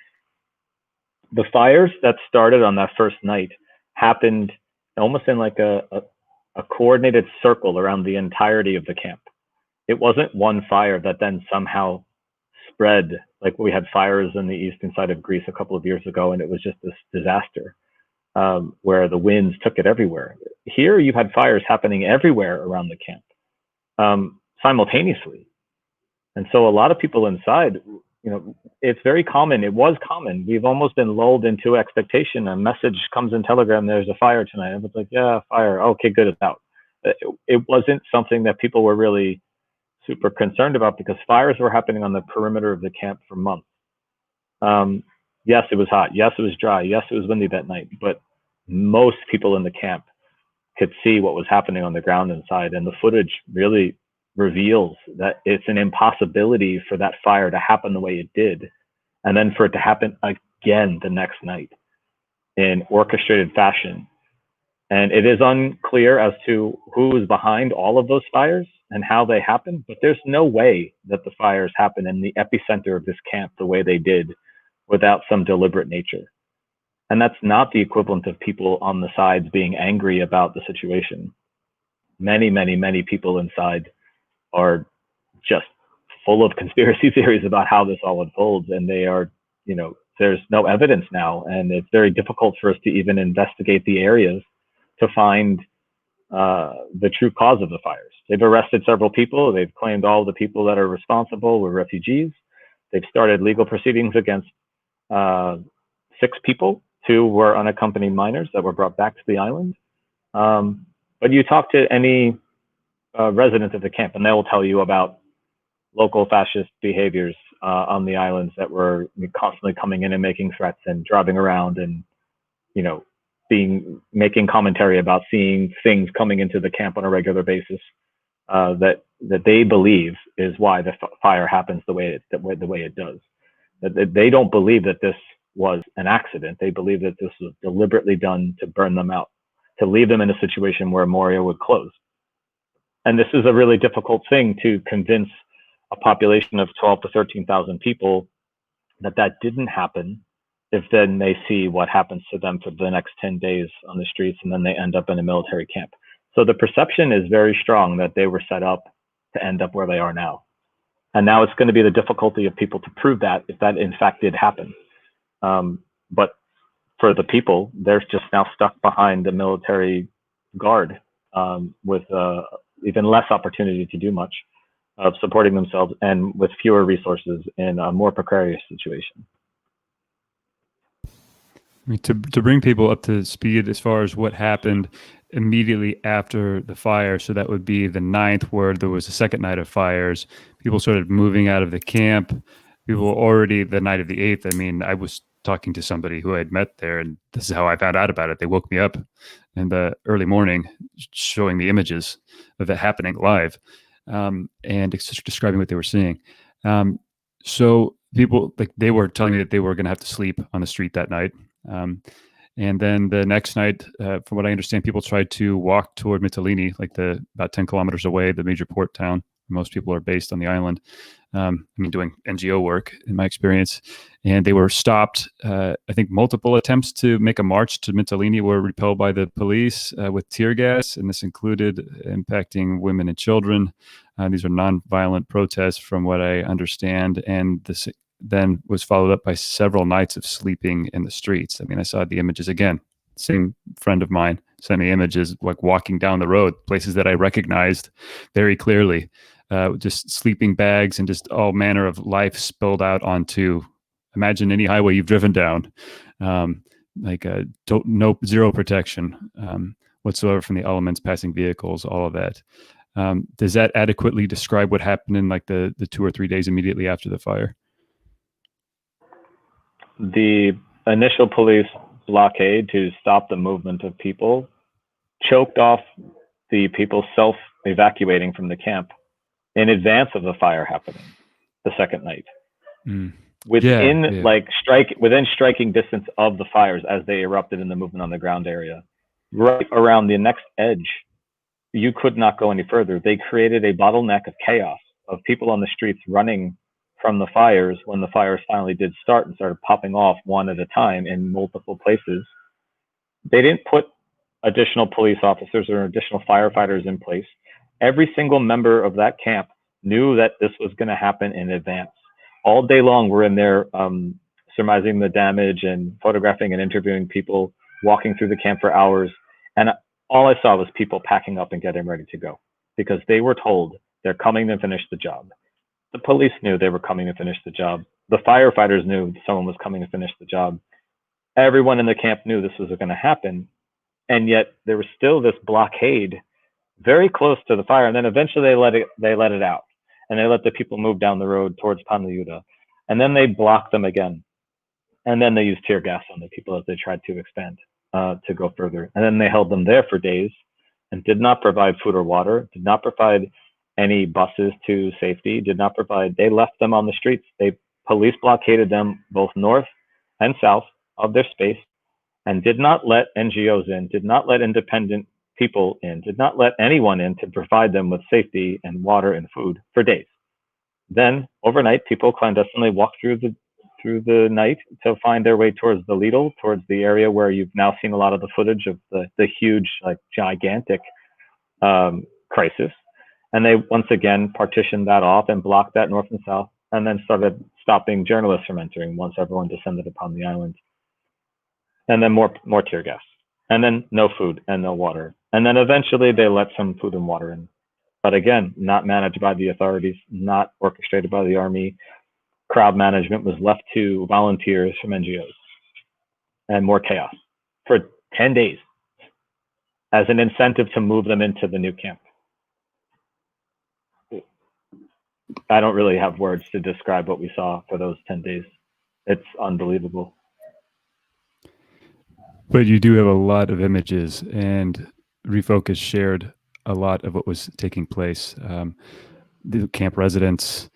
The fires that started on that first night happened almost in like a coordinated circle around the entirety of the camp. It wasn't one fire that then somehow spread, like we had fires in the eastern side of Greece a couple of years ago, and it was just this disaster where the winds took it everywhere. Here you had fires happening everywhere around the camp simultaneously. And so a lot of people inside, it's very common. It was common. We've almost been lulled into expectation. A message comes in Telegram, there's a fire tonight. And it's like, yeah, fire. Okay, good, it's out. It wasn't something that people were really super concerned about, because fires were happening on the perimeter of the camp for months. Yes, it was hot. Yes, it was dry. Yes, it was windy that night. But most people in the camp could see what was happening on the ground inside. And the footage really reveals that it's an impossibility for that fire to happen the way it did, and then for it to happen again the next night in orchestrated fashion. And it is unclear as to who was behind all of those fires and how they happened, but there's no way that the fires happen in the epicenter of this camp the way they did without some deliberate nature. And that's not the equivalent of people on the sides being angry about the situation. Many, many, many people inside are just full of conspiracy theories about how this all unfolds, and they are, there's no evidence now, and it's very difficult for us to even investigate the areas to find the true cause of the fires. They've arrested several people. They've claimed all the people that are responsible were refugees. They've started legal proceedings against 6 people. 2 were unaccompanied minors that were brought back to the island. But you talk to any residents of the camp, and they will tell you about local fascist behaviors on the islands that were constantly coming in and making threats and driving around and, making commentary about seeing things coming into the camp on a regular basis that they believe is why the fire happens the way it does. That they don't believe that this was an accident. They believe that this was deliberately done to burn them out, to leave them in a situation where Moria would close. And this is a really difficult thing to convince a population of 12 to 13,000 people that didn't happen, if then they see what happens to them for the next 10 days on the streets, and then they end up in a military camp. So the perception is very strong that they were set up to end up where they are now. And now it's going to be the difficulty of people to prove that, if that in fact did happen. But for the people, they're just now stuck behind the military guard with even less opportunity to do much of supporting themselves, and with fewer resources in a more precarious situation. I mean, to bring people up to speed as far as what happened immediately after the fire, so that would be the 9th, where there was a second night of fires. People started moving out of the camp. People were already, the night of the 8th, I mean, I was talking to somebody who I had met there, and this is how I found out about it. They woke me up in the early morning, showing the images of it happening live, and describing what they were seeing. So people, like, they were telling me that they were going to have to sleep on the street that night. And then the next night, from what I understand, people tried to walk toward Mytilini, like about 10 kilometers away, the major port town. Most people are based on the island. Doing NGO work in my experience, and they were stopped. I think multiple attempts to make a march to Mytilini were repelled by the police with tear gas, and this included impacting women and children. These are non-violent protests, from what I understand, and this then was followed up by several nights of sleeping in the streets. I mean, I saw the images again. Same friend of mine sent me images, like walking down the road, places that I recognized very clearly. Just sleeping bags and just all manner of life spilled out onto, imagine any highway you've driven down, zero protection whatsoever from the elements, passing vehicles, all of that. Does that adequately describe what happened in like the 2 or 3 days immediately after the fire? The initial police blockade to stop the movement of people choked off the people self-evacuating from the camp in advance of the fire happening the second night. Within striking distance of the fires as they erupted in the movement on the ground area, right around the next edge, you could not go any further. They created a bottleneck of chaos, of people on the streets running from the fires when the fires finally did start and started popping off one at a time in multiple places. They didn't put additional police officers or additional firefighters in place. Every single member of that camp knew that this was going to happen in advance. All day long, we're in there surmising the damage and photographing and interviewing people, walking through the camp for hours. And all I saw was people packing up and getting ready to go, because they were told they're coming to finish the job. The police knew they were coming to finish the job. The firefighters knew someone was coming to finish the job. Everyone in the camp knew this was going to happen. And yet there was still this blockade very close to the fire. And then eventually they let it out. And they let the people move down the road towards Panayuta. And then they blocked them again. And then they used tear gas on the people as they tried to expand, to go further. And then they held them there for days and did not provide food or water, did not provide any buses to safety, they left them on the streets. Police blockaded them both north and south of their space, and did not let NGOs in, did not let independent people in, did not let anyone in to provide them with safety and water and food for days. Then overnight, people clandestinely walked through the night to find their way towards the Lidl, towards the area where you've now seen a lot of the footage of the huge, like gigantic crisis. And they once again partitioned that off and blocked that north and south, and then started stopping journalists from entering once everyone descended upon the island. And then more tear gas, and then no food and no water. And then eventually they let some food and water in. But again, not managed by the authorities, not orchestrated by the army. Crowd management was left to volunteers from NGOs, and more chaos for 10 days as an incentive to move them into the new camp. I don't really have words to describe what we saw for those 10 days. It's unbelievable. But you do have a lot of images, and Refocus shared a lot of what was taking place. The camp residents,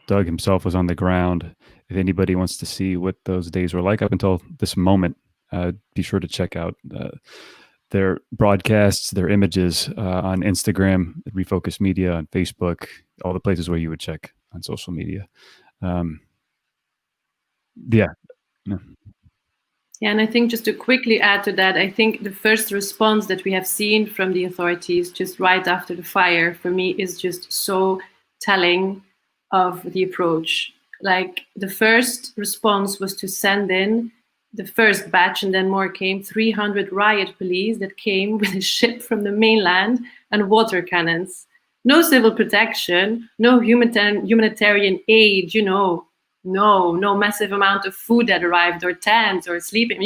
Doug himself was on the ground. if anybody wants to see what those days were like up until this moment, be sure to check out their broadcasts, their images on Instagram, Refocus Media, on Facebook, all the places where you would check on social media. Yeah. Yeah, and I think just to quickly add to that, I think the first response that we have seen from the authorities just right after the fire, for me, is just so telling of the approach. Like, the first response was to send in the first batch, and then more came, 300 riot police that came with a ship from the mainland and water cannons. No civil protection, no humanitarian aid, no massive amount of food that arrived, or tents, or sleeping,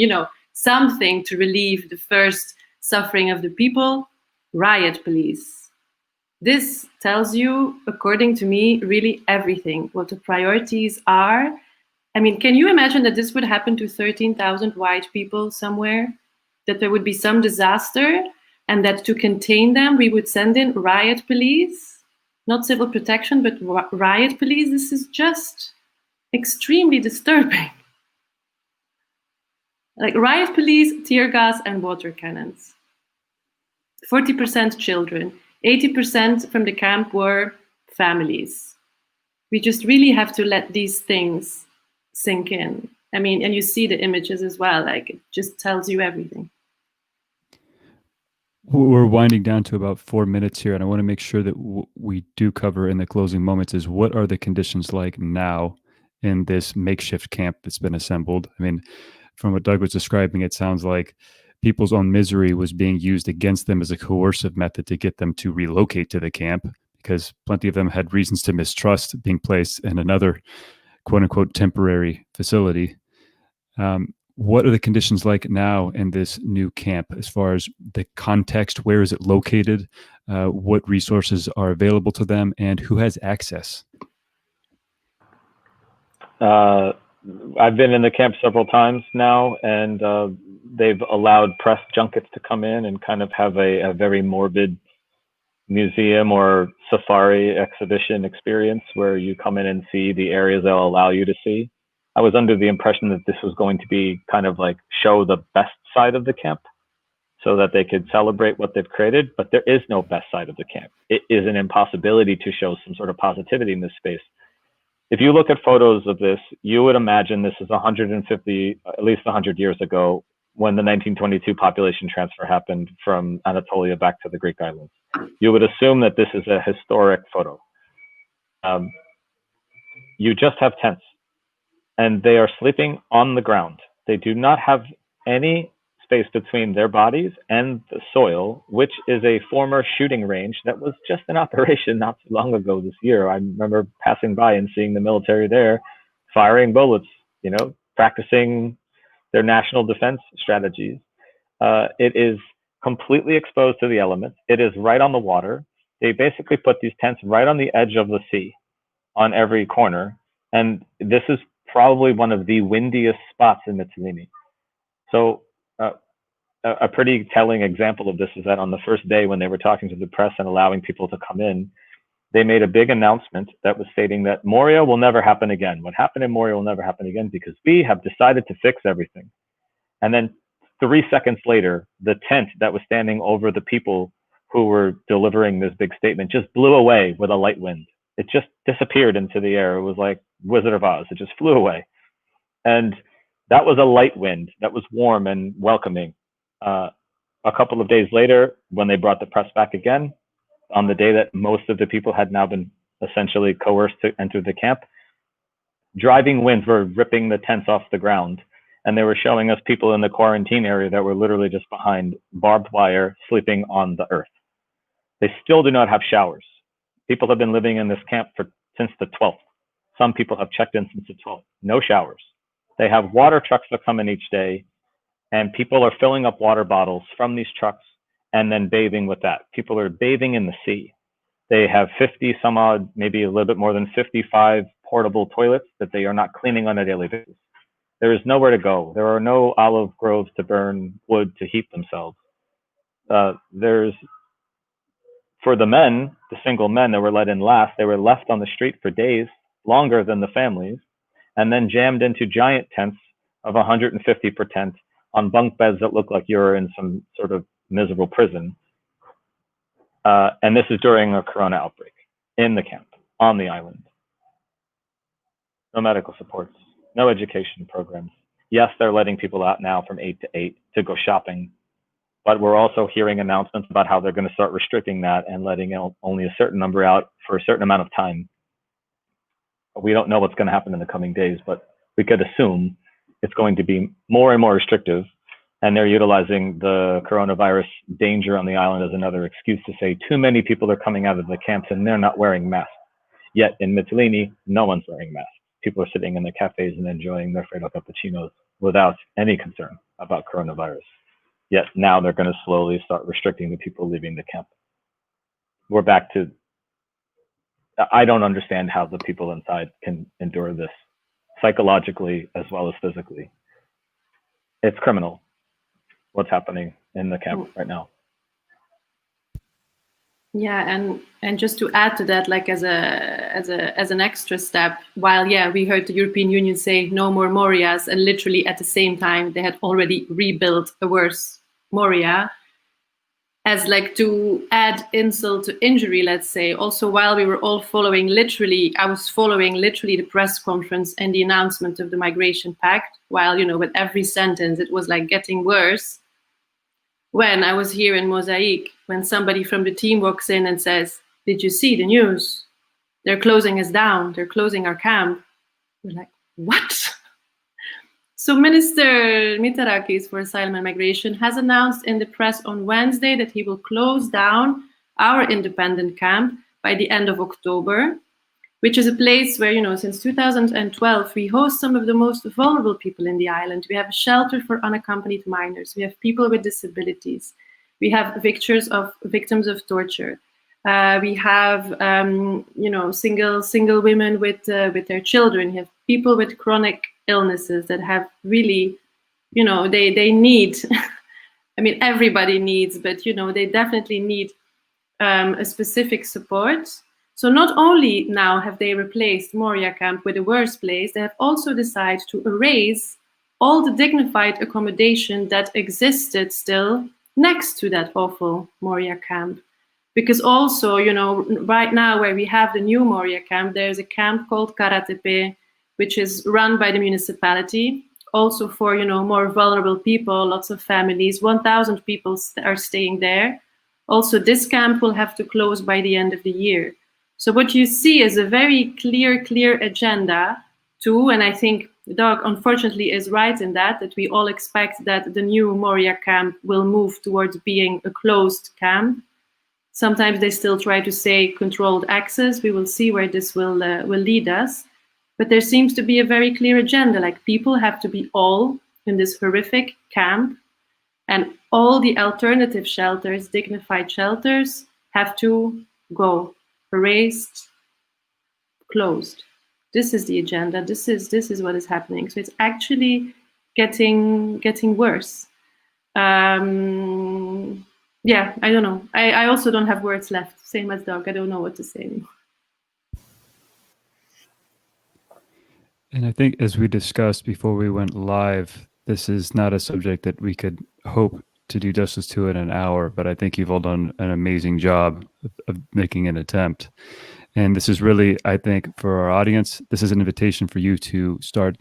something to relieve the first suffering of the people. Riot police. This tells you, according to me, really everything, what the priorities are. I mean, can you imagine that this would happen to 13,000 white people somewhere? That there would be some disaster, and that to contain them, we would send in riot police? Not civil protection, but riot police? This is just extremely disturbing. Like, riot police, tear gas, and water cannons. 40% children. 80% from the camp were families. We just really have to let these things sink in. I mean, and you see the images as well. Like, it just tells you everything. We're winding down to about 4 minutes here, and I want to make sure that we do cover in the closing moments is, what are the conditions like now in this makeshift camp that's been assembled? I mean, from what Doug was describing, it sounds like people's own misery was being used against them as a coercive method to get them to relocate to the camp, because plenty of them had reasons to mistrust being placed in another quote unquote temporary facility. What are the conditions like now in this new camp as far as the context? Where is it located? What resources are available to them, and who has access? I've been in the camp several times now, and they've allowed press junkets to come in and kind of have a very morbid museum or safari exhibition experience where you come in and see the areas they'll allow you to see. I was under the impression that this was going to be kind of like show the best side of the camp so that they could celebrate what they've created, but there is no best side of the camp. It is an impossibility to show some sort of positivity in this space. If you look at photos of this, you would imagine this is 150, at least 100 years ago, when the 1922 population transfer happened from Anatolia back to the Greek islands. You would assume that this is a historic photo. You just have tents, and they are sleeping on the ground. They do not have any space between their bodies and the soil, which is a former shooting range that was just in operation not too long ago this year. I remember passing by and seeing the military there firing bullets, practicing their national defense strategies. It is completely exposed to the elements. It is right on the water. They basically put these tents right on the edge of the sea on every corner. And this is probably one of the windiest spots in Mytilini. So a pretty telling example of this is that on the first day when they were talking to the press and allowing people to come in, they made a big announcement that was stating that Moria will never happen again. What happened in Moria will never happen again because we have decided to fix everything. And then 3 seconds later, the tent that was standing over the people who were delivering this big statement just blew away with a light wind. It just disappeared into the air. It was like Wizard of Oz. It just flew away. And that was a light wind that was warm and welcoming. A couple of days later, when they brought the press back again, on the day that most of the people had now been essentially coerced to enter the camp, driving winds were ripping the tents off the ground. And they were showing us people in the quarantine area that were literally just behind barbed wire, sleeping on the earth. They still do not have showers. People have been living in this camp since the 12th. Some people have checked in since the 12th. No showers. They have water trucks that come in each day, and people are filling up water bottles from these trucks and then bathing with that. People are bathing in the sea. They have 50 some odd, maybe a little bit more than 55 portable toilets that they are not cleaning on a daily basis. There is nowhere to go. There are no olive groves to burn wood to heat themselves. For the men, the single men that were let in last, they were left on the street for days, longer than the families. and then jammed into giant tents of 150 per tent on bunk beds that look like you're in some sort of miserable prison. And this is during a corona outbreak in the camp, on the island. No medical supports, no education programs. Yes, they're letting people out now from 8 to 8 to go shopping, but we're also hearing announcements about how they're going to start restricting that and letting only a certain number out for a certain amount of time. We don't know what's going to happen in the coming days, but we could assume it's going to be more and more restrictive. And they're utilizing the coronavirus danger on the island as another excuse to say too many people are coming out of the camps and they're not wearing masks. Yet in Mytilini, no one's wearing masks. People are sitting in the cafes and enjoying their Freddo cappuccinos without any concern about coronavirus. Yet now they're going to slowly start restricting the people leaving the camp. We're back to, I don't understand how the people inside can endure this psychologically as well as physically. It's criminal what's happening in the camp right now. Yeah, and just to add to that, like as an extra step, while we heard the European Union say no more Morias, and literally at the same time they had already rebuilt a worse Moria, as like to add insult to injury, let's say. Also, while we were all following I was following the press conference and the announcement of the Migration Pact, while, with every sentence it was like getting worse. When I was here in Mosaic, when somebody from the team walks in and says, "Did you see the news? They're closing us down. They're closing our camp." We're like, what? So Minister Mitarakis for Asylum and Migration has announced in the press on Wednesday that he will close down our independent camp by the end of October, which is a place where, since 2012, we host some of the most vulnerable people in the island. We have a shelter for unaccompanied minors. We have people with disabilities. We have victims of torture. We have, single women with their children. We have people with chronic illnesses that have really, they need, I mean, everybody needs, but, they definitely need a specific support. So not only now have they replaced Moria Camp with a worse place, they have also decided to erase all the dignified accommodation that existed still next to that awful Moria Camp. Because also, right now where we have the new Moria Camp, there's a camp called Karatepe, which is run by the municipality, also for, more vulnerable people, lots of families, 1,000 people are staying there. Also, this camp will have to close by the end of the year. So what you see is a very clear agenda too, and I think Doug unfortunately is right in that we all expect that the new Moria camp will move towards being a closed camp. Sometimes they still try to say controlled access. We will see where this will lead us. But there seems to be a very clear agenda, like people have to be all in this horrific camp, and all the alternative shelters, dignified shelters, have to go. Erased, closed. This is the agenda. This is what is happening. So it's actually getting worse. I don't know. I also don't have words left. Same as Doug. I don't know what to say anymore. And I think, as we discussed before we went live, this is not a subject that we could hope to do justice to in an hour, but I think you've all done an amazing job of making an attempt. And this is really, I think, for our audience, this is an invitation for you to start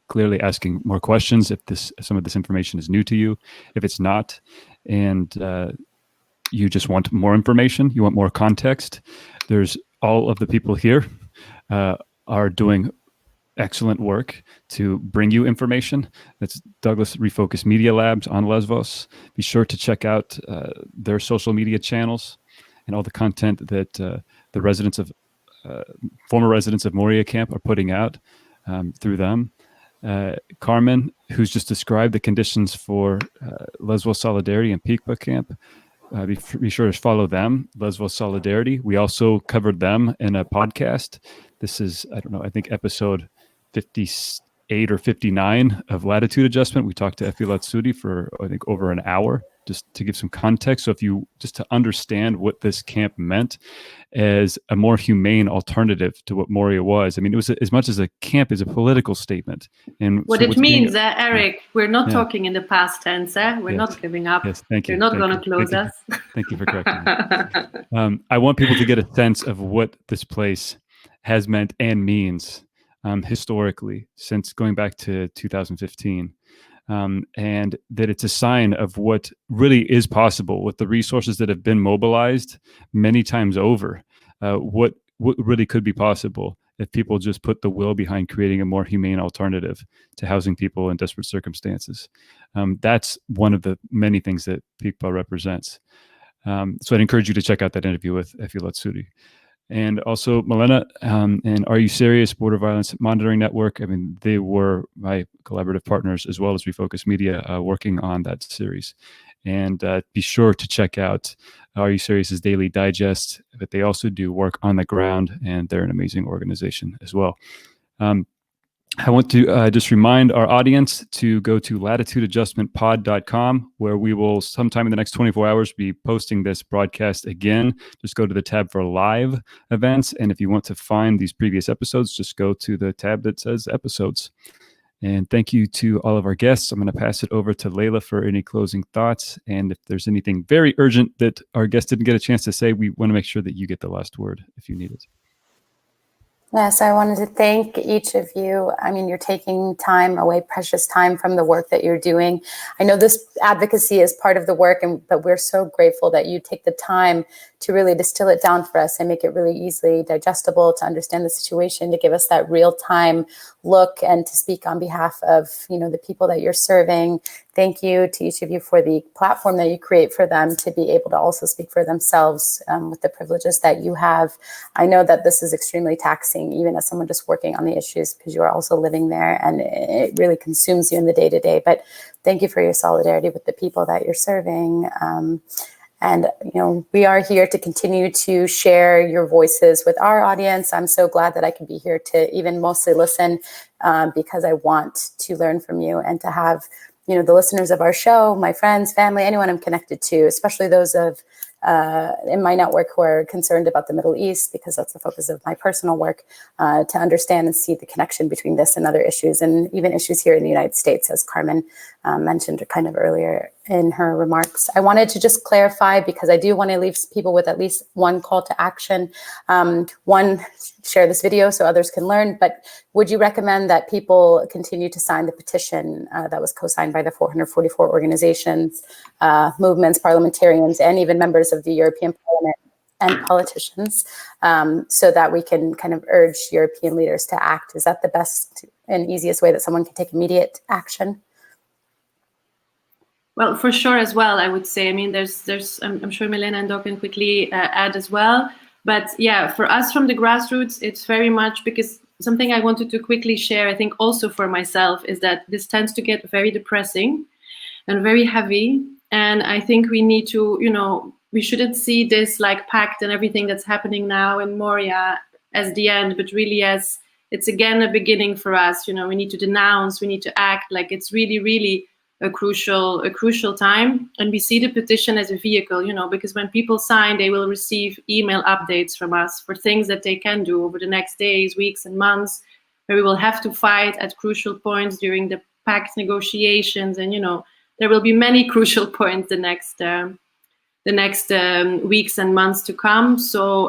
clearly asking more questions if some of this information is new to you. If it's not, and you just want more information, you want more context, there's all of the people here are doing excellent work to bring you information. That's Douglas Refocus Media Labs on Lesvos. Be sure to check out their social media channels and all the content that the residents of former residents of Moria Camp are putting out through them. Carmen, who's just described the conditions for Lesvos Solidarity and Pikpa Camp, be sure to follow them, Lesvos Solidarity. We also covered them in a podcast. This is, I think episode 58 58 or 59 of latitude adjustment. We talked to Efi Latsudi for, I think, over an hour, just to give some context. So just to understand what this camp meant as a more humane alternative to what Moria was. I mean, it was as much as a camp is a political statement. And what so it means, Eric, we're not Yeah. talking in the past tense. We're not giving up. Yes, thank you. You're not Thank going you. to close us. Thank you for correcting me. I want people to get a sense of what this place has meant and means historically since going back to 2015. And that it's a sign of what really is possible with the resources that have been mobilized many times over. What really could be possible if people just put the will behind creating a more humane alternative to housing people in desperate circumstances. That's one of the many things that Pikpa represents. So I'd encourage you to check out that interview with Efi Latsudi. And also Milena and Are You Syrious? Border Violence Monitoring Network. I mean, they were my collaborative partners as well as Refocus Media working on that series. And be sure to check out Are You Syrious? Daily Digest, but they also do work on the ground, and they're an amazing organization as well. I want to just remind our audience to go to latitudeadjustmentpod.com, where we will sometime in the next 24 hours be posting this broadcast again. Just go to the tab for live events. And if you want to find these previous episodes, just go to the tab that says episodes. And thank you to all of our guests. I'm going to pass it over to Layla for any closing thoughts. And if there's anything very urgent that our guest didn't get a chance to say, we want to make sure that you get the last word if you need it. Yes, I wanted to thank each of you. I mean, you're taking time away, precious time from the work that you're doing. I know this advocacy is part of the work, but we're so grateful that you take the time to really distill it down for us and make it really easily digestible, to understand the situation, to give us that real-time look and to speak on behalf of, the people that you're serving. Thank you to each of you for the platform that you create for them to be able to also speak for themselves with the privileges that you have. I know that this is extremely taxing, even as someone just working on the issues, because you are also living there and it really consumes you in the day-to-day. But thank you for your solidarity with the people that you're serving. And, we are here to continue to share your voices with our audience. I'm so glad that I can be here to even mostly listen because I want to learn from you and to have, the listeners of our show, my friends, family, anyone I'm connected to, especially those of in my network who are concerned about the Middle East, because that's the focus of my personal work, to understand and see the connection between this and other issues, and even issues here in the United States, as Carmen mentioned kind of earlier in her remarks. I wanted to just clarify, because I do want to leave people with at least one call to action. One, share this video so others can learn, but would you recommend that people continue to sign the petition that was co-signed by the 444 organizations, movements, parliamentarians, and even members of the European Parliament and politicians, so that we can kind of urge European leaders to act? Is that the best and easiest way that someone can take immediate action? Well, for sure as well, I would say. I mean, I'm sure Milena and Doc can quickly add as well. But yeah, for us from the grassroots, it's very much because something I wanted to quickly share, I think also for myself, is that this tends to get very depressing and very heavy. And I think we need to, we shouldn't see this like Pact and everything that's happening now in Moria as the end, but really as it's again a beginning for us. We need to denounce, we need to act. Like it's really, really a crucial time. And we see the petition as a vehicle, because when people sign, they will receive email updates from us for things that they can do over the next days, weeks, and months, where we will have to fight at crucial points during the Pact negotiations. And, there will be many crucial points the next weeks and months to come. So,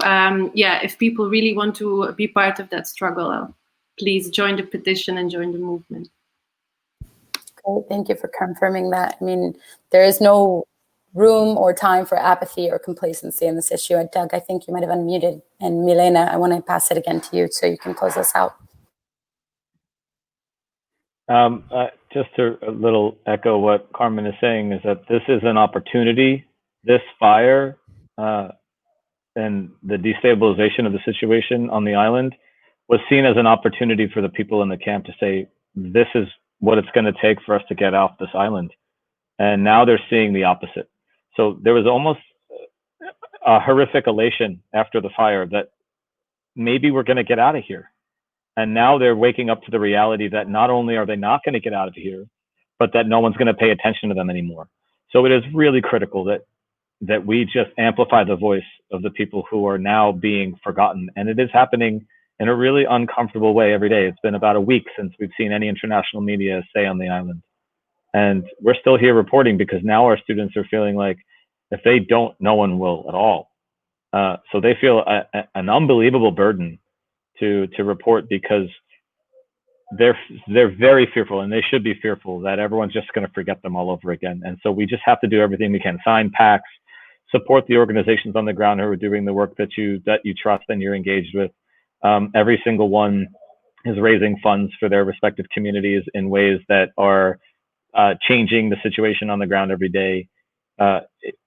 if people really want to be part of that struggle, please join the petition and join the movement. Great, thank you for confirming that. I mean, there is no room or time for apathy or complacency in this issue. And Doug, I think you might have unmuted. And Milena, I want to pass it again to you so you can close us out. Just to a little echo what Carmen is saying, is that this is an opportunity. This fire and the destabilization of the situation on the island was seen as an opportunity for the people in the camp to say, this is what it's going to take for us to get off this island. And now they're seeing the opposite. So there was almost a horrific elation after the fire that maybe we're going to get out of here. And now they're waking up to the reality that not only are they not going to get out of here, but that no one's going to pay attention to them anymore. So it is really critical that we just amplify the voice of the people who are now being forgotten. And it is happening in a really uncomfortable way every day. It's been about a week since we've seen any international media stay on the island. And we're still here reporting because now our students are feeling like if they don't, no one will at all. So they feel an unbelievable burden to report because they're very fearful, and they should be fearful that everyone's just going to forget them all over again. And so we just have to do everything we can. Sign pacts, support the organizations on the ground who are doing the work that you trust and you're engaged with. Every single one is raising funds for their respective communities in ways that are changing the situation on the ground every day.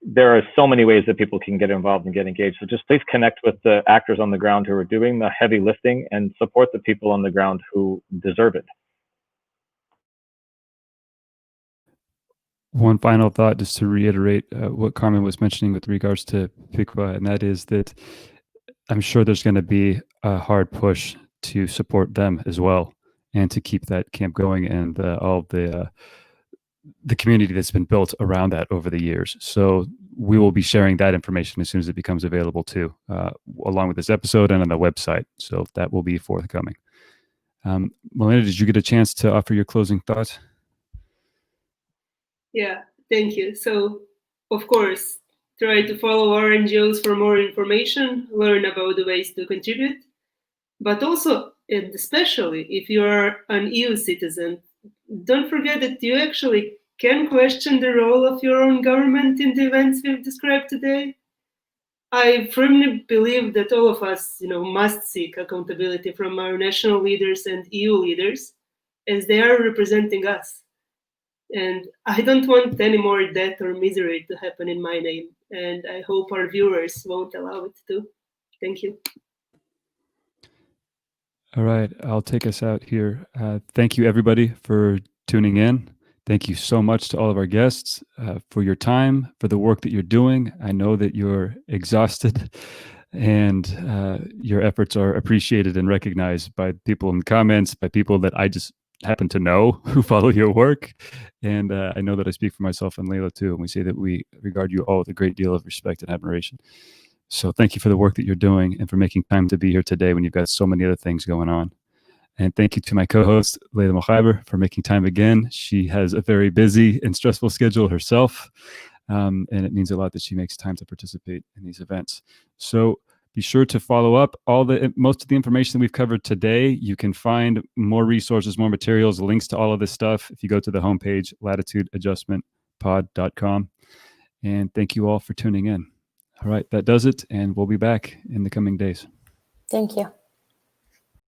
There are so many ways that people can get involved and get engaged. So just please connect with the actors on the ground who are doing the heavy lifting and support the people on the ground who deserve it. One final thought, just to reiterate what Carmen was mentioning with regards to Pikpa, and that is that I'm sure there's going to be a hard push to support them as well and to keep that camp going and all the community that's been built around that over the years. So we will be sharing that information as soon as it becomes available too, along with this episode and on the website. So that will be forthcoming. Melinda, did you get a chance to offer your closing thoughts? Yeah, thank you. So, of course, try to follow our NGOs for more information, learn about the ways to contribute, but also, and especially if you are an EU citizen, don't forget that you actually can question the role of your own government in the events we've described today. I firmly believe that all of us, must seek accountability from our national leaders and EU leaders, as they are representing us. And I don't want any more death or misery to happen in my name. And I hope our viewers won't allow it to. Thank you. All right, I'll take us out here. Thank you, everybody, for tuning in. Thank you so much to all of our guests for your time, for the work that you're doing. I know that you're exhausted and your efforts are appreciated and recognized by people in the comments, by people that I just happen to know who follow your work. And I know that I speak for myself and Layla too, and we say that we regard you all with a great deal of respect and admiration. So thank you for the work that you're doing and for making time to be here today when you've got so many other things going on. And thank you to my co-host, Layla Mokhaiber, for making time again. She has a very busy and stressful schedule herself, and it means a lot that she makes time to participate in these events. So be sure to follow up. Most of the information we've covered today, you can find more resources, more materials, links to all of this stuff if you go to the homepage, latitudeadjustmentpod.com. And thank you all for tuning in. All right, that does it, and we'll be back in the coming days. Thank you.